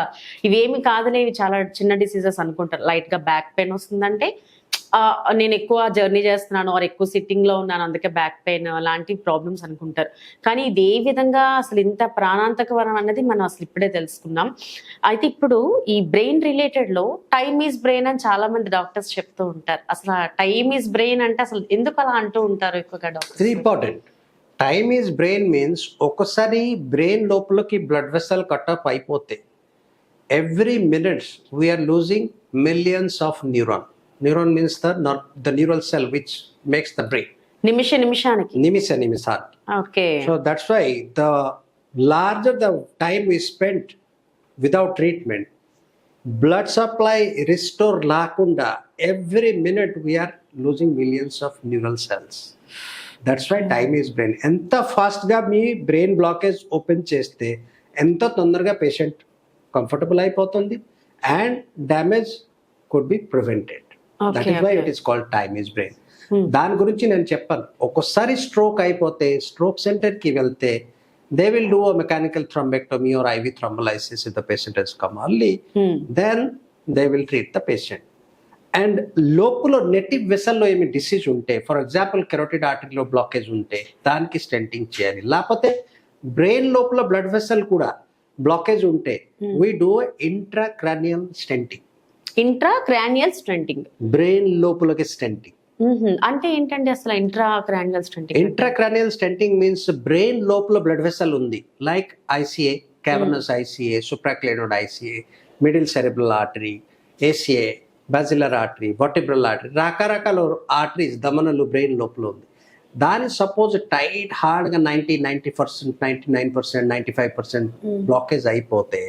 ఇవేమి కాదులే, ఇవి చాలా చిన్న డిసీజెస్ అనుకుంటారు. లైట్ గా బ్యాక్ పెయిన్ వస్తుందంటే నేను ఎక్కువ జర్నీ చేస్తున్నాను ఆర్ ఎక్కువ సిట్టింగ్ లో ఉన్నాను అందుకే బ్యాక్ పెయిన్ లాంటి ప్రాబ్లమ్స్ అనుకుంటారు. కానీ ఇది ఏ విధంగా అసలు ఇంత ప్రాణాంతకరం అన్నది మనం అసలు ఇప్పుడే తెలుసుకున్నాం. అయితే ఇప్పుడు ఈ బ్రెయిన్ రిలేటెడ్ లో టైమ్ ఈజ్ బ్రెయిన్ అని చాలా మంది డాక్టర్స్ చెప్తూ ఉంటారు. అసలు టైమ్ ఈజ్ బ్రెయిన్ అంటే అసలు ఎందుకు అలా అంటూ ఉంటారు ఎక్కువగా doctor? Important. Time is brain means ఒకసారి బ్రెయిన్ లోపలికి బ్లడ్ వెసల్ కట్అప్ అయిపోతే every minutes we are losing millions of neuron. Neuron means the neural cell which makes the brain. నిమిషానికి. Okay. So that's why the larger the time we spent without treatment, blood supply restore lakunda, every minute we are losing millions of neural cells. That's why time is brain. Enta fast ga me brain blockage open చేస్తే ఎంత తొందరగా patient comfortable అయిపోతుంది and damage could be prevented. That is why it is called time is brain. దాని గురించి నేను చెప్పాను. ఒక్కోసారి stroke అయిపోతే స్ట్రోక్ సెంటర్ కి వెళ్తే they will do a mechanical thrombectomy or IV thrombolysis if the patient has come early, then they will treat the patient. And లోపల native వెసల్లో ఏమి డిసీజ్ ఉంటే, ఫర్ ఎగ్జాంపుల్ కెరోటిడ్ ఆర్టరీలో బ్లాకేజ్ ఉంటే దానికి స్టెంటింగ్ చేయాలి. లేకపోతే బ్రెయిన్ లోపల బ్లడ్ వెసల్ కూడా బ్లాకేజ్ ఉంటే we do intracranial stenting. Intracranial stenting, brain లోపలకి స్టెంటింగ్ అంటే ఏంటండి అసలు intracranial stenting? Intracranial stenting means brain లోపల బ్లడ్ వెసల్ ఉంది, like ICA, cavernous ICA, supraclinoid ICA, middle cerebral artery, ACA, basilar artery, vertebral artery, రకరకాల arteries దమనలు brain లోపల ఉంది. దాని సపోజ్ టైట్ హార్డ్గా 90% 99% 95% బ్లాకేజ్ అయిపోతే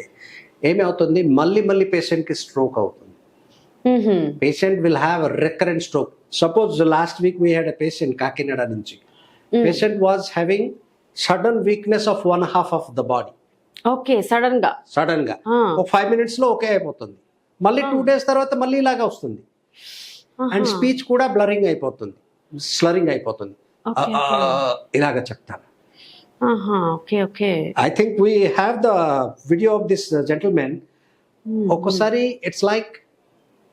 ఏమవుతుంది, మళ్ళీ పేషెంట్కి స్ట్రోక్ అవుతుంది. Patient will have recurrent stroke. Suppose last week we had a patient Kakinada నుంచి. Patient was having sudden weakness of 1/2 of the body. Okay, sudden గా ఒక 5 minutes లో ఓకే అయిపోతుంది. మళ్ళీ 2 days తర్వాత మళ్ళీ ఇలాగా వస్తుంది. అండ్ స్పీచ్ కూడా బ్లరింగ్ అయిపోతుంది, స్లరింగ్ అయిపోతుంది, ఇలాగా చెప్తాను. I think we have the video of this gentlemen. ఒక్కోసారి it's like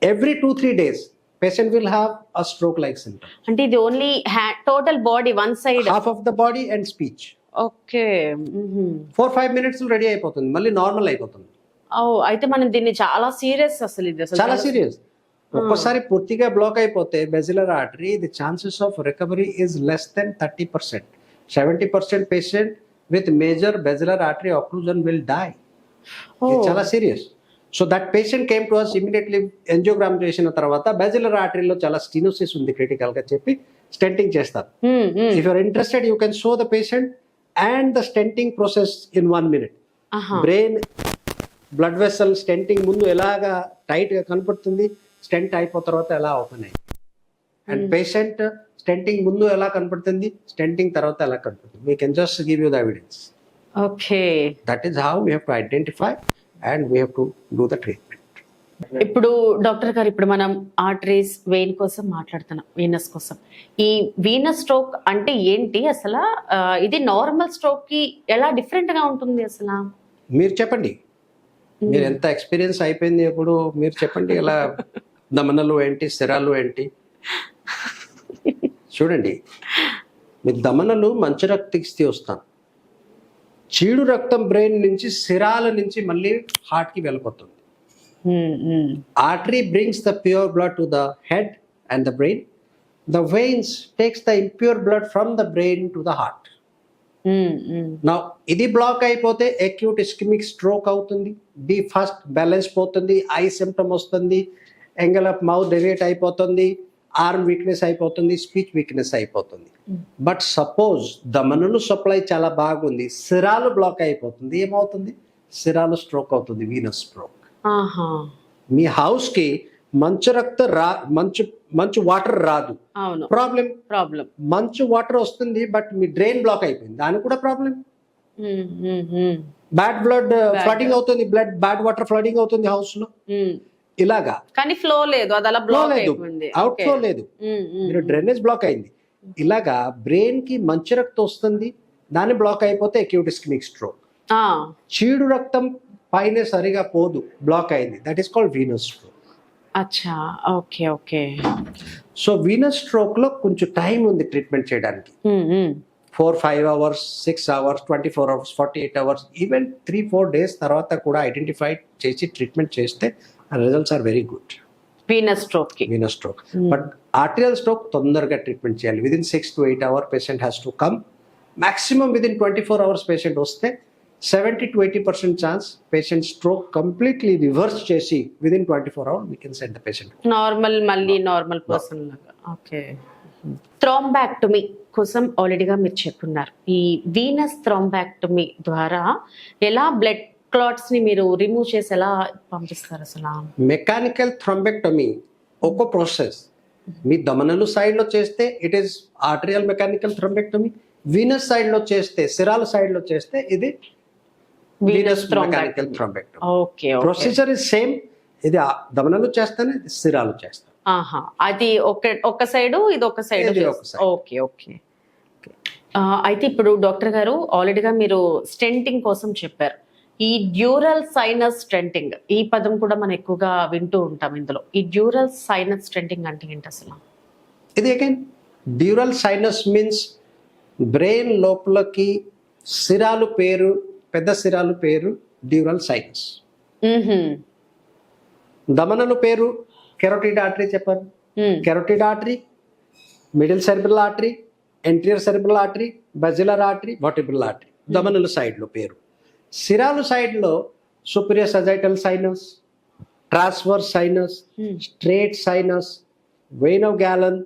every 2-3 days patient will have a stroke like symptom. అంటే ఇది only total body one side, half of the body and speech. Okay. 4-5 minutes లో ready అయిపోతుంది, మళ్ళీ normal అయిపోతుంది. అయితే మనం దీన్ని చాలా సీరియస్, అసలు ఇది అసలు చాలా సీరియస్. ఒక్కసారి పూర్తిగా బ్లాక్ అయిపోతే basilar artery, the chances of recovery is less than 30%. 70% patient with major basilar artery occlusion will die. చాలా serious. So that patient came to us immediately. Angiogram చేసిన తర్వాత బెసిలర్ ఆర్టరీలో చాలా స్టీనోసిస్ ఉంది క్రిటికల్ గా చెప్పి స్టెంటింగ్ చేస్తారు. If you're interested you can show the patient and the stenting process in 1 minute. Brain blood vessel stenting ముందు ఎలాగా టైట్ గా కనపడుతుంది, స్టెంట్ అయిపోయిన తర్వాత ఎలా ఓపెన్ అయ్యింది, అండ్ పేషెంట్ స్టెంటింగ్ ముందు ఎలా కనపడుతుంది, స్టెంటింగ్ తర్వాత ఎలా కనపడుతుంది. We can just give you the evidence. Okay, that is how we have to identify and we have to do the treatment. ఇప్పుడు డాక్టర్ గారు, ఇప్పుడు మనం ఆర్టరీస్, వెయిన్ కోసం మాట్లాడుతున్నాం, వీనస్ కోసం. ఈ వీనస్ స్ట్రోక్ అంటే ఏంటి అసలు? ఇది నార్మల్ స్ట్రోక్ కి ఎలా డిఫరెంట్ గా ఉంటుంది అసలు? మీరు చెప్పండి, మీరు ఎంత ఎక్స్పీరియన్స్ అయిపోయింది ఇప్పుడు, మీరు చెప్పండి. ఎలా దమనలు ఏంటి, సిరాలు ఏంటి? చూడండి, మీ దమనలు మంచి రక్తస్థితి వస్తాను, చీడు రక్తం బ్రెయిన్ నుంచి సిరాల నుంచి మళ్ళీ హార్ట్ కి వెళ్ళిపోతుంది. Artery brings the pure blood to the head and the brain. The vanes takes the impure blood from the brain to the heart. నా ఇది బ్లాక్ అయిపోతే అక్యూట్ ఇస్కెమిక్ స్ట్రోక్ అవుతుంది. ది ఫస్ట్ బ్యాలెన్స్ పోతుంది, I symptom వస్తుంది, angle of mouth డెవియేట్ అయిపోతుంది, arm weakness అయిపోతుంది, speech weakness అయిపోతుంది. But suppose దమనులు supply చాలా బాగుంది, సిరాలు బ్లాక్ అయిపోతుంది, ఏమవుతుంది? సిరాలు స్ట్రోక్ అవుతుంది, వీనస్ స్ట్రోక్. మీ హౌస్ కి మంచు మంచు వాటర్ రాదు, ప్రాబ్లం. మంచు వాటర్ వస్తుంది బట్ మీ డ్రైన్ బ్లాక్ అయిపోయింది, దాని కూడా ప్రాబ్లం. బ్యాడ్ బ్లడ్ ఫ్లడింగ్ అవుతుంది, బ్యాడ్ వాటర్ ఫ్లడింగ్ అవుతుంది హౌస్ లో. ఇలాగా కానీ ఫ్లో లేదు, అది అలా బ్లాక్ అయిపోయింది, అవుట్ ఫ్లో లేదు, మీరు డ్రైనేజ్ బ్లాక్ అయింది. ఇలాగా బ్రెయిన్ కి మంచి రక్తం వస్తుంది, దాన్ని బ్లాక్ అయిపోతే అక్యూట్ ఇస్కెమిక్ స్ట్రోక్. చీడు రక్తం పైన సరిగా పోదు, బ్లాక్ అయింది, that is called venous stroke. అచ్చా, okay okay. So venous stroke లో కొంచెం టైం ఉంది ట్రీట్మెంట్ చేయడానికి. 4-5 hours, 6 hours, 24 hours, 48 hours, even 3-4 days తర్వాత కూడా ఐడెంటిఫై చేసి ట్రీట్మెంట్ చేస్తే results are very good. Venous stroke. But arterial stroke తొందరగా ట్రీట్మెంట్ చేయాలి. Within 6 to 8 hours patient has to come. Maximum within 24 hours patient వస్తే 70 to 80% chance patient stroke completely reverse చేసి within 24 hours we can send the patient normal, మళ్ళీ normal person లాగా. Okay. Thrombectomy కోసం ఆల్రెడీగా మీరు చెప్పున్నారు. ఈ వీనస్ థ్రోంబాక్టమీ ద్వారా ఎలా బ్లడ్ క్లాట్స్ ని మీరు రిమూవ్ చేసి ఎలా పంపిస్తారు అసలు? మెకానికల్ థ్రోంబెక్టమీ ఒక ప్రాసెస్. మీ దమనలు సైడ్ లో చేస్తే it is arterial mechanical thrombectomy. Venous side లో చేస్తే, సిరాల సైడ్ లో చేస్తే ఇది venous mechanical thrombectomy. Okay, procedure is same. ఇది దమనలు చేస్తేనే సిరాలు చేస్తారు. అది ఒక సైడ్, ఇది ఒక సైడ్. Okay okay. అయితే ఇప్పుడు డాక్టర్ గారు ఆల్రెడీగా మీరు స్టెంటింగ్ కోసం చెప్పారు. ఈ డ్యూరల్ సైనస్ స్టెంటింగ్ ఈ పదం కూడా మనం ఎక్కువగా వింటూ ఉంటాం ఇందులో. ఈ డ్యూరల్ సైనస్ స్టెంటింగ్ అంటే ఏంటి అసలు? ఇది again dural sinus means brain లోపలకి సిరాలు పేరు, పెద్ద సిరాలు పేరు డ్యూరల్ సైనస్. దమనలు పేరు కెరోటిడ్ ఆర్టరీ చెప్పారు. Carotid artery, middle cerebral artery, anterior cerebral artery, basilar artery, vertebral artery. దమనుల సైడ్లో పేరు. సిరాలు సైడ్లో superior sagittal sinus, transverse sinus, straight sinus, vein of Galen,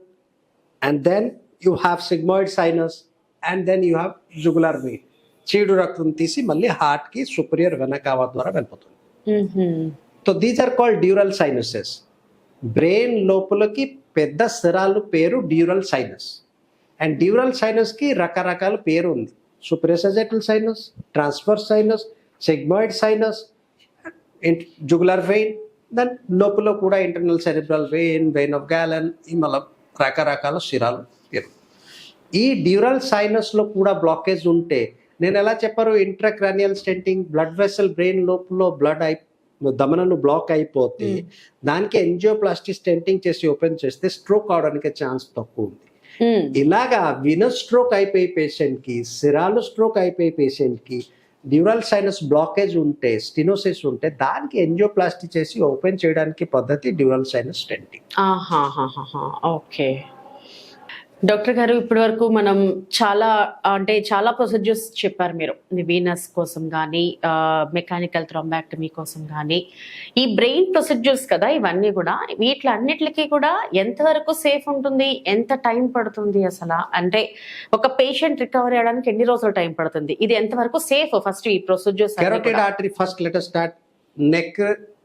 and then you have sigmoid sinus, and then you have jugular vein. చీడు రక్తం తీసి మళ్ళీ హార్ట్కి సుపీరియర్ వెనకావ ద్వారా వెళ్ళిపోతుంది. So these are called dural sinuses. Brain లోపలకి పెద్ద సిరాలు పేరు డ్యూరల్ సైనస్. అండ్ డ్యూరల్ సైనస్కి రకరకాల పేరు ఉంది. Superior sagittal sinus, transverse sinus, sigmoid sinus, jugular vein, then లోపల కూడా internal cerebral vein, vein of Galen, ఈ మళ్ళీ రకరకాల సిరాలు పేరు. ఈ డ్యూరల్ సైనస్లో కూడా బ్లాకేజ్ ఉంటే, నేను ఎలా చెప్పారు, intracranial stenting, blood vessel brain లోపల బ్లడ్ దమనలు బ్లాక్ అయిపోతే దానికి ఎంజియోప్లాస్టీ స్టెంటింగ్ చేసి ఓపెన్ చేస్తే స్ట్రోక్ అవడానికి ఛాన్స్ తక్కువ ఉంది. ఇలాగా వినస్ స్ట్రోక్ అయిపోయే పేషెంట్ కి, సిరాలు స్ట్రోక్ అయిపోయే పేషెంట్ కి డ్యూరల్ సైనస్ బ్లాకేజ్ ఉంటే, స్టినోసిస్ ఉంటే దానికి ఎంజియోప్లాస్టీ చేసి ఓపెన్ చేయడానికి పద్ధతి dural sinus stenting. Okay doctor గారు, ఇప్పటి వరకు మనం చాలా ప్రొసీజర్స్ చెప్పారు మీరు. వీనస్ కోసం కానీ, మెకానికల్ థ్రోంబాక్టమీ కోసం కానీ, ఈ బ్రెయిన్ ప్రొసీజర్స్ కదా ఇవన్నీ కూడా. వీటిలన్నిటికీ కూడా ఎంతవరకు సేఫ్ ఉంటుంది, ఎంత టైం పడుతుంది అసలు? అంటే ఒక పేషెంట్ రికవరీ అవడానికి ఎన్ని రోజులు టైం పడుతుంది? ఇది ఎంతవరకు సేఫ్? ఫస్ట్ ఈ procedures. Carotid artery first let us start. Neck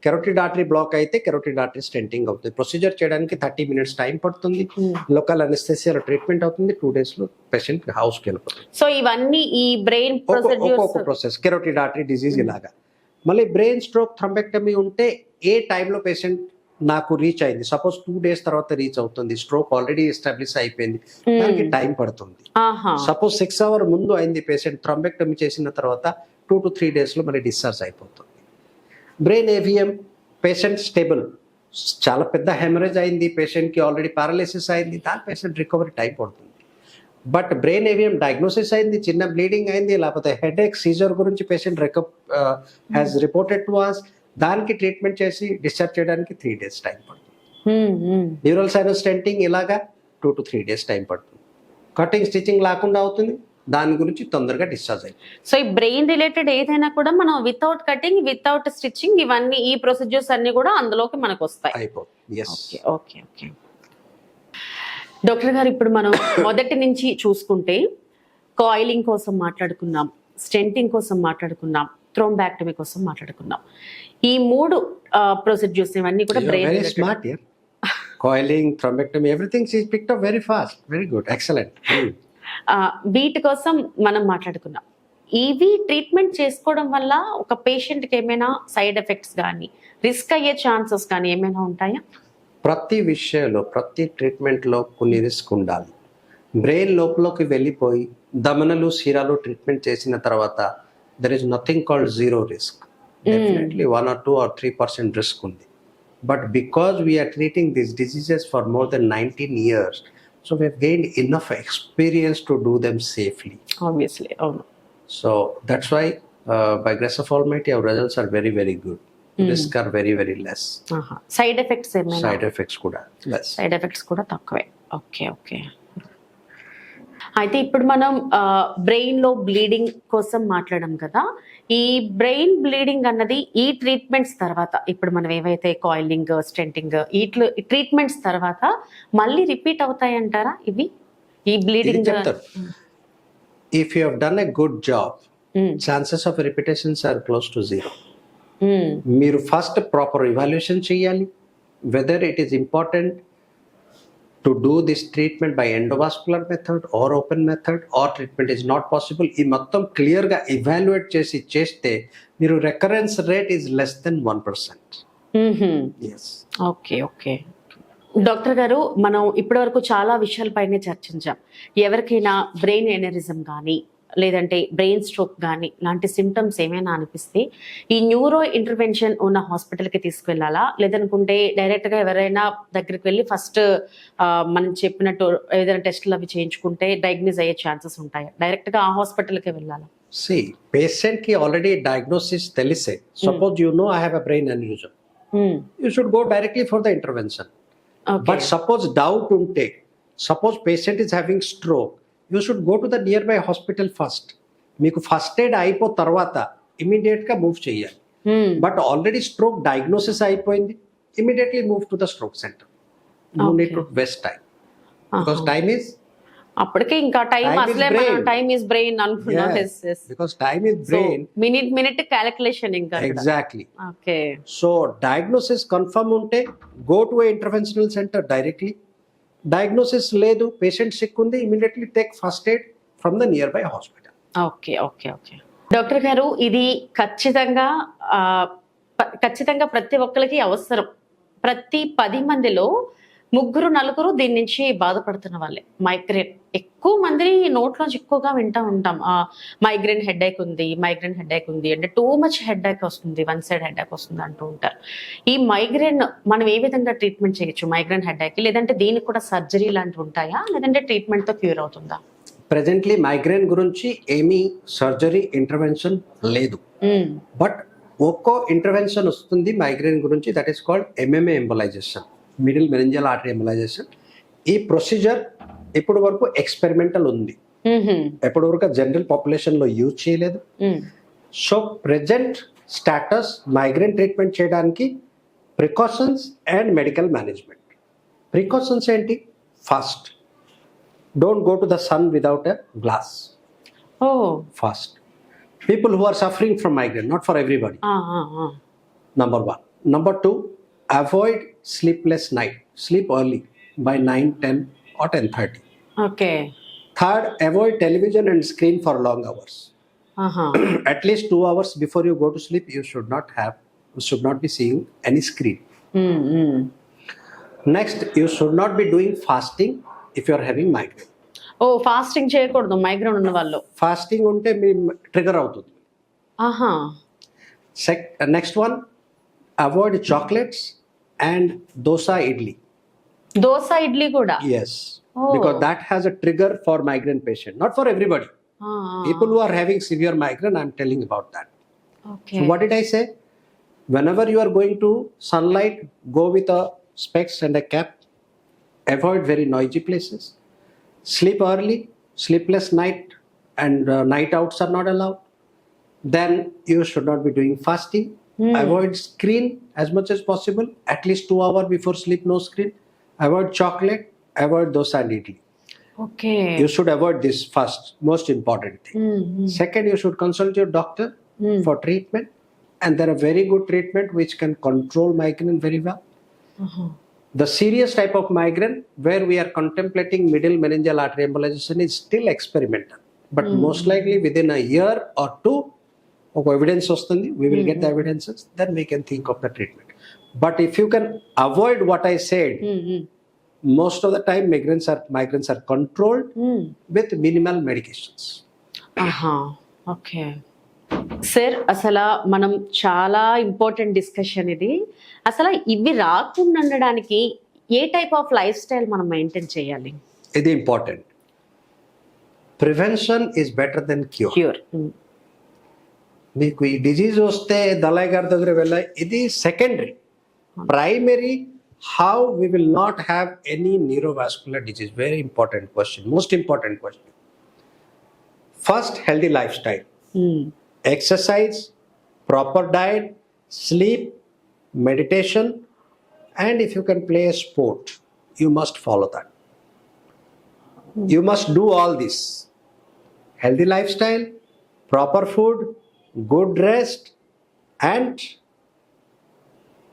carotid artery block అయితే కెరోటిడ్ ఆర్టరీ స్టెంటింగ్ అవుతుంది. ప్రొసీజర్ చేయడానికి 30 minutes టైం పడుతుంది. లోకల్ అనెస్థెసియాలో ట్రీట్మెంట్ అవుతుంది. 2 days లో పేషెంట్ హౌస్ కి వెళ్ళిపోతుంది. సో ఇవన్నీ ఈ brain process carotid artery disease ఇలాగా. మళ్ళీ బ్రెయిన్ స్ట్రోక్ థ్రోంబెక్టమీ ఉంటే ఏ టైంలో పేషెంట్ నాకు రీచ్ అయింది, సపోజ్ 2 days తర్వాత రీచ్ అవుతుంది, స్ట్రోక్ ఆల్రెడీ ఎస్టాబ్లిష్ అయిపోయింది, దానికి టైం పడుతుంది. సపోజ్ 6 hours ముందు అయింది పేషెంట్, థ్రోంబెక్టమీ చేసిన తర్వాత 2 to 3 days లో మళ్ళీ డిశ్చార్జ్ అయిపోతుంది. బ్రెయిన్ ఏవిఎం, పేషెంట్ స్టేబుల్, చాలా పెద్ద హెమరేజ్ అయింది, పేషెంట్కి ఆల్రెడీ పారాలిసిస్ అయింది, దాని పేషెంట్ రికవరీ టైం పడుతుంది. బట్ బ్రెయిన్ ఏవిఎం డయాగ్నోసిస్ అయింది, చిన్న బ్లీడింగ్ అయింది, లేకపోతే హెడేక్, సీజర్ గురించి patient has reported to us, దానికి ట్రీట్మెంట్ చేసి డిశ్చార్జ్ చేయడానికి 3 days టైం పడుతుంది. డ్యూరల్ సైనస్ స్టెంటింగ్ ఇలాగా 2 to 3 days టైం పడుతుంది. కటింగ్ స్టిచింగ్ లేకుండా అవుతుంది, దాని గురించి తొందరగా డిశ్చార్జ్ అయింది. సో ఈ బ్రెయిన్ రిలేటెడ్ ఏదైనా కూడా మనం వితౌట్ కటింగ్, వితౌట్ స్టిచ్చింగ్, ఇవన్నీ ఈ ప్రొసీజర్స్ అన్ని కూడా అందులోకి మనకు వస్తాయి. అయిపోతుంది. ఓకే డాక్టర్ గారు, ఇప్పుడు మనం మొదటి నుంచి చూసుకుంటే కాయిలింగ్ కోసం మాట్లాడుకున్నాం, స్టెంటింగ్ కోసం మాట్లాడుకున్నాం, థ్రోంబాక్టమీ కోసం మాట్లాడుకున్నాం. ఈ 3 ప్రొసీజర్స్ ఇవన్నీ కూడా brain smart here. Coiling, thrombectomy, everything she picked up very fast. Very good, excellent. వీటి కోసం మనం మాట్లాడుకున్నాం. ఇవి ట్రీట్మెంట్ చేసుకోవడం వల్ల ఒక పేషెంట్కి ఏమైనా సైడ్ ఎఫెక్ట్స్ కానీ, రిస్క్ అయ్యే ఛాన్సెస్ కానీ ఏమైనా ఉంటాయా? ప్రతి విషయంలో, ప్రతి ట్రీట్మెంట్లో కొన్ని రిస్క్ ఉండాలి. బ్రెయిన్ లోపలికి వెళ్ళిపోయి దమనలు, సిరాలు ట్రీట్మెంట్ చేసిన తర్వాత there is nothing called zero risk. Definitely 1 or 2 or 3% risk ఉంది. But because we are treating these diseases for more than 19 years, so we have gained enough experience to do them safely. Obviously, so that's why by grace of Almighty our results are very, very good. Risk are very, very less. Side effects ఏమైనా? Side effects kuda less. Side effects కూడా తక్కువే. Okay అయితే ఇప్పుడు మనం brain లో bleeding కోసం మాట్లాడడం కదా. ఈ బ్రెయిన్ బ్లీడింగ్ అన్నది ఈ ట్రీట్మెంట్స్ తర్వాత, ఇప్పుడు మనం ఏవైతే కాయిలింగ్, స్టెంటింగ్, ఈ ట్రీట్మెంట్స్ తర్వాత మళ్ళీ రిపీట్ అవుతాయంటారా ఇవి? ఈ bleeding if you have done a good job, chances of repetitions are close to 0. మీరు ఫస్ట్ ప్రాపర్ ఇవాల్యుయేషన్ చేయాలి, whether it is important to do this treatment by endovascular method or open method, or treatment is not possible. ఈ మొత్తం clear గా evaluate చేస్తే మీరు recurrence rate is less than 1%. Yes. Okay doctor గారు, మనం ఇప్పటి వరకు చాలా విషయాలపైనే చర్చించాం. ఎవరికైనా బ్రెయిన్ ఎనరిజం కానీ, లేదంటే బ్రెయిన్ స్ట్రోక్ కానీ లాంటి సిమ్టమ్స్ ఏమైనా అనిపిస్తే ఈ న్యూరో ఇంటర్వెన్షన్ ఉన్న హాస్పిటల్కి తీసుకువెళ్ళాలా, లేదనుకుంటే డైరెక్ట్గా ఎవరైనా దగ్గరికి వెళ్ళి ఫస్ట్ మనం చెప్పినట్టు ఏదైనా టెస్టులు అవి చేయించుకుంటే డయాగ్నోస్ అయ్యే ఛాన్సెస్ ఉంటాయి, డైరెక్ట్గా ఆ హాస్పిటల్కి వెళ్ళాలా? See, patient ki already diagnosis telise. Suppose you know I have a brain aneurysm. You should go directly for the intervention. Okay. But suppose doubt unte, suppose patient is having stroke, you should go to the nearby hospital first. Meeku first aid aipo tarvata immediate ga move cheyali. But already stroke diagnosis aipoyindi, immediately move to the stroke center. No need to waste time. Because time is అప్పటికే ఇంకా time Time is అసలే brain. మనం time is brain అనుకున్నాం. because time is brain. Minute calculation ఇంకా. Exactly. Okay. So diagnosis confirm unte go to a interventional center directly. Diagnosis ledu patient sick undi, immediately take first aid from the nearby hospital. Okay okay okay doctor గారు, ఇది ఖచ్చితంగా ప్రతి ఒక్కరికి అవసరం. ప్రతి 10 మందిలో 3-4 దీని నుంచి బాధపడుతున్న వాళ్ళే. మైగ్రేన్ ఎక్కువ మంది నోట్లోంచి ఎక్కువగా వింటూ ఉంటాం, మైగ్రేన్ హెడేక్ ఉంది అంటే టూ మచ్ హెడేక్ వస్తుంది, వన్ సైడ్ హెడేక్ వస్తుంది అంటూ ఉంటారు. ఈ మైగ్రేన్ మనం ఏ విధంగా ట్రీట్మెంట్ చేయొచ్చు? మైగ్రేన్ హెడేక్ లేదంటే దీనికి కూడా సర్జరీ లాంటివి ఉంటాయా, లేదంటే ట్రీట్మెంట్తో క్యూర్ అవుతుందా? ప్రెజెంట్లీ మైగ్రేన్ గురించి ఏమీ సర్జరీ ఇంటర్వెన్షన్ లేదు. బట్ ఒక్కో ఇంటర్వెన్షన్ వస్తుంది మైగ్రేన్ గురించి, that is called MMA embolisation, middle meningeal artery embolisation. ఈ ప్రొసీజర్ ఇప్పుడు వరకు ఎక్స్పెరిమెంటల్ ఉంది, ఎప్పటి వరకు జనరల్ పాపులేషన్ లో యూజ్ చేయలేదు. So present status migraine treatment చేయడానికి precautions and medical management. Precautions ఏంటి? First, don't go to the sun without a glass. First, people who are suffering from migraine, not for everybody. Number 1. Number 2, avoid sleepless night. Sleep early by 9, 10 or 10:30. Okay. Third, avoid television and screen for long hours. At least 2 hours before you go to sleep, you should not be seeing any screen. Next, you should not be doing fasting if you are having migraine. Fasting చేయకూడదు migraine ఉన్న వాళ్ళు. Fasting ఉంటే మీ trigger అవుతుంది. Next one, avoid chocolates and dosa idli. Dosa idli కూడా? yes, because that has a trigger for migraine patient, not for everybody. People who are having severe migraine, I'm telling about that. Okay. So what did I say? Whenever you are going to sunlight, go with a specs and a cap. Avoid very noisy places. Sleep early, sleepless night and night outs are not allowed. Then you should not be doing fasting. Avoid screen as much as possible, at least 2 hours before sleep, no screen. Avoid chocolate, avoid dosa and idli. Okay. You should avoid this first, most important thing. Second, you should consult your doctor for treatment, and there are very good treatment which can control migraine very well. The serious type of migraine where we are contemplating middle meningeal artery embolization is still experimental, but most likely within a year or 2 evidence వస్తుంది, we will get the evidences, then we can think of the treatment. But if you can avoid what I said, most of the time migraines are controlled with minimal medications. Okay sir, అసలు మనం చాలా important discussion ఇది. అసలు ఇవి రాకుండా ఉండడానికి ఏ type of lifestyle మనం మెయింటైన్ చేయాలి? ఇది important. Prevention is better than cure. మీకు ఈ డిజీజ్ వస్తే దళాయ్ గారి దగ్గర వెళ్ళాలి, ఇది secondary. Primary, how we will not have any neurovascular disease. Very important question, most important question. First, healthy lifestyle, exercise, proper diet, sleep, meditation, and if you can play a sport, you must follow that. You must do all this. Healthy lifestyle, proper food, good rest, and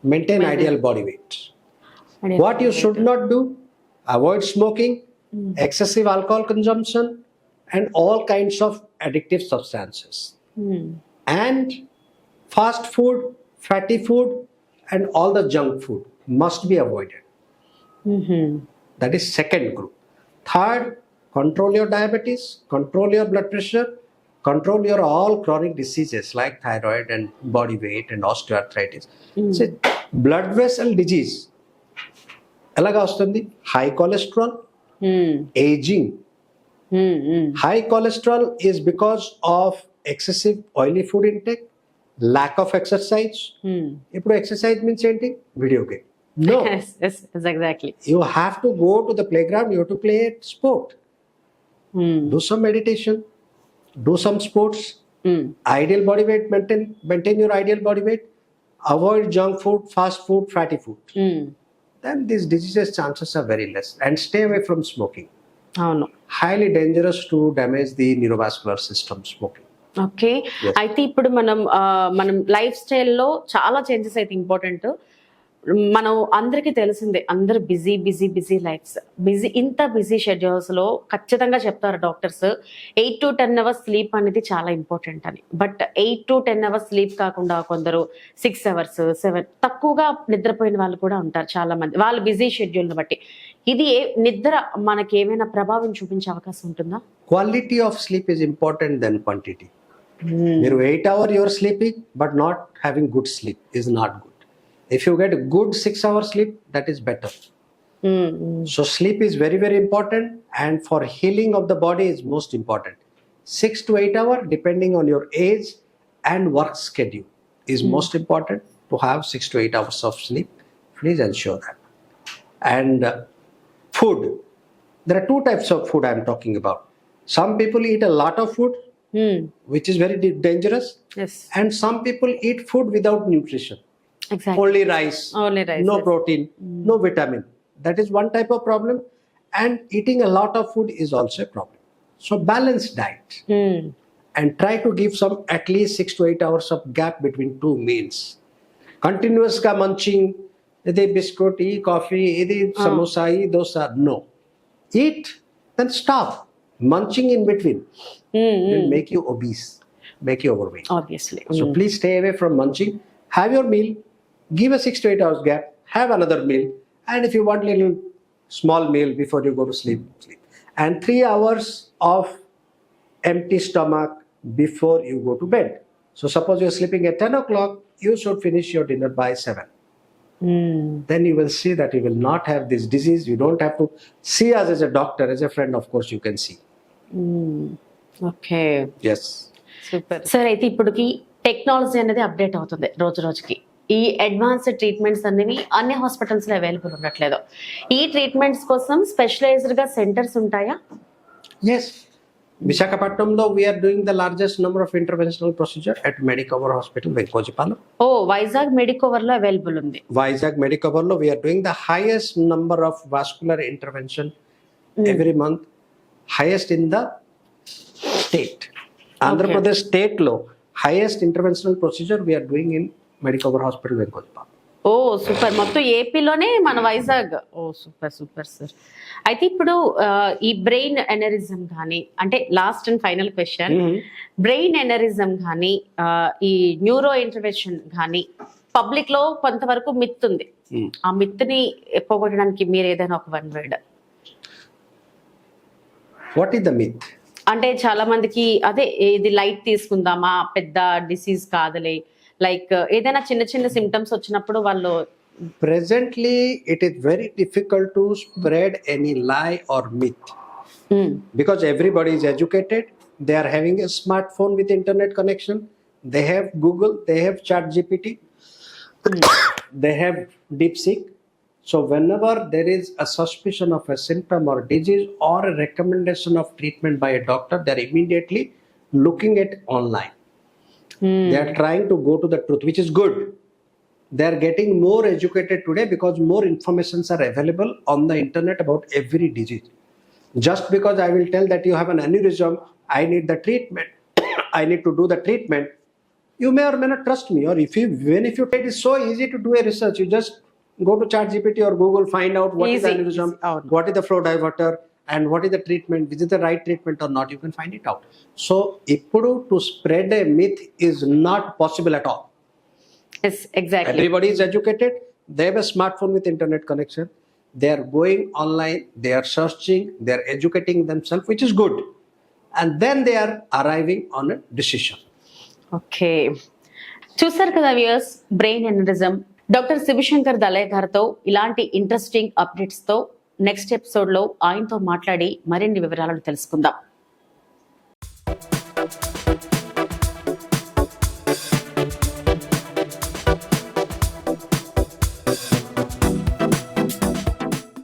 maintain ideal body weight. What you should not do: avoid smoking, excessive alcohol consumption, and all kinds of addictive substances. And fast food, fatty food, and all the junk food must be avoided. That is second group. Third, control your diabetes, control your blood pressure, control your all chronic diseases like thyroid and body weight and osteoarthritis. So blood vessel disease ఎలాగా వస్తుంది? High cholesterol, ageing. High cholesterol is because of excessive oily food intake, lack of exercise. ఇప్పుడు exercise means ఏంటి? Video game. No. yes, exactly. You have to go to the playground, you have to play sport. Do some meditation, do some sports. Ideal body weight, maintain your ideal body weight. Avoid junk food, fast food, fatty food. Then these diseases chances are very less. And stay away from smoking. అవును. Highly dangerous to damage the neurovascular system, smoking. Okay. అయితే ఇప్పుడు మనం life స్టైల్లో చాలా changes అయితే important. మనం అందరికీ తెలిసిందే, అందరు బిజీ బిజీ బిజీ లైఫ్స్, ఇంత బిజీ షెడ్యూల్స్ లో ఖచ్చితంగా చెప్తారు డాక్టర్స్ 8 to 10 అవర్స్ స్లీప్ అనేది చాలా ఇంపార్టెంట్ అని. బట్ 8 to 10 అవర్స్ స్లీప్ కాకుండా కొందరు 6 అవర్స్ 7 తక్కువగా నిద్రపోయిన వాళ్ళు కూడా ఉంటారు చాలా మంది, వాళ్ళ బిజీ షెడ్యూల్ ని బట్టి. ఇది నిద్ర మనకి ఏమైనా ప్రభావం చూపించే అవకాశం ఉంటుందా? Quality of sleep is important than quantity. మీరు 8 hours you are sleeping but not having good sleep is not good. If you get good 6 hours sleep, that is better. So sleep is very, very important, and for healing of the body is most important. 6 to 8 hours, depending on your age and work schedule, is most important to have 6 to 8 hours of sleep. Please ensure that. And food. There are two types of food I am talking about. Some people eat a lot of food, which is very dangerous. Yes. And some people eat food without nutrition. Exactly. Only rice, no yes. protein, no vitamin. That is one type of problem. And eating a lot of food is also a problem. So balanced diet. And try to give some at least 6 to 8 hours of gap between two meals. Continuous ka munching, ide biscuit, e coffee, ide samosa, e dosa, no. Eat, then stop. Munching in between will make you obese, make you overweight. Obviously. So please stay away from munching. Have your meal, give a 6 to 8 hours gap, have another meal, and if you want little small meal before you go to sleep, sleep. And 3 hours of empty stomach before you go to bed. So suppose you're sleeping at 10 o'clock, you should finish your dinner by 7. Then you will see that you will not have this disease. You don't have to see us as a doctor, as a friend, of course you can see. Okay. Yes. Super sir. అయితే ఇప్పటికి technology అనేది update అవుతుంది రోజు రోజుకి. ఈ advanced treatments అనేవి అన్ని hospitals లో అవైలబుల్ ఉండట్లేదు. ఈ ట్రీట్మెంట్స్ కోసం స్పెషలైజ్డ్ గా సెంటర్స్ ఉంటాయా? Yes. Visakhapatnamlo we are doing the largest number of interventional procedure at Medicover Hospital, Venkojipalam. ఓ, వైజాగ్ మెడికోవర్ లో అవైలబుల్ ఉంది. Vizag Medicover lo we are doing the highest number of vascular intervention every month, highest in the state. Andhra Pradesh state lo highest interventional procedure we are doing in Medicover Hospital, Venkojipalam. ఓ super. మొత్తం ఏపీలోనే మన వైజాగ్. ఓ super super sir. అయితే ఇప్పుడు ఈ brain aneurysm కానీ, అంటే last and final question, brain aneurysm కానీ ఈ న్యూరో ఇంటర్వెన్షన్ కానీ పబ్లిక్ లో కొంతవరకు మిత్ ఉంది. ఆ మిత్ ని పోగొట్టడానికి మీరు ఏదైనా ఒక 1 word. What is the myth? అంటే చాలా మందికి అదే, ఇది లైట్ తీసుకుందామా, పెద్ద డిసీజ్ కాదులే, లైక్ ఏదైనా చిన్న చిన్న సిమ్టమ్స్ వచ్చినప్పుడు వాళ్ళు. Presently it is very difficult to spread any lie or myth, because everybody is educated. They are having a smartphone with internet connection, they have Google, they have ChatGPT, they have DeepSeek. So whenever there is a suspicion of a symptom or disease or a recommendation of treatment by a doctor, they are immediately looking at online. They are trying to go to the truth, which is good. They are getting more educated today because more informations are available on the internet about every disease. Just because I will tell that you have an aneurysm, I need the treatment, I need to do the treatment, you may or may not trust me. Or if you it is so easy to do a research, you just go to ChatGPT or Google, find out what is the aneurysm, what is the flow diverter, and what is the treatment, is it the right treatment or not, you can find it out. So ippudu to spread a myth is not possible at all. Yes, exactly. Everybody is educated, they have a smartphone with internet connection, they are going online, they are searching, they are educating themselves, which is good. and then they are arriving on a decision. ఓకే, చూసారు కదా viewers, brain aneurysm doctor Shivashankar Dalai గారితో ఇలాంటి interesting updates తో next episode లో ఆయనతో మాట్లాడి మరిన్ని వివరాలను తెలుసుకుందాం.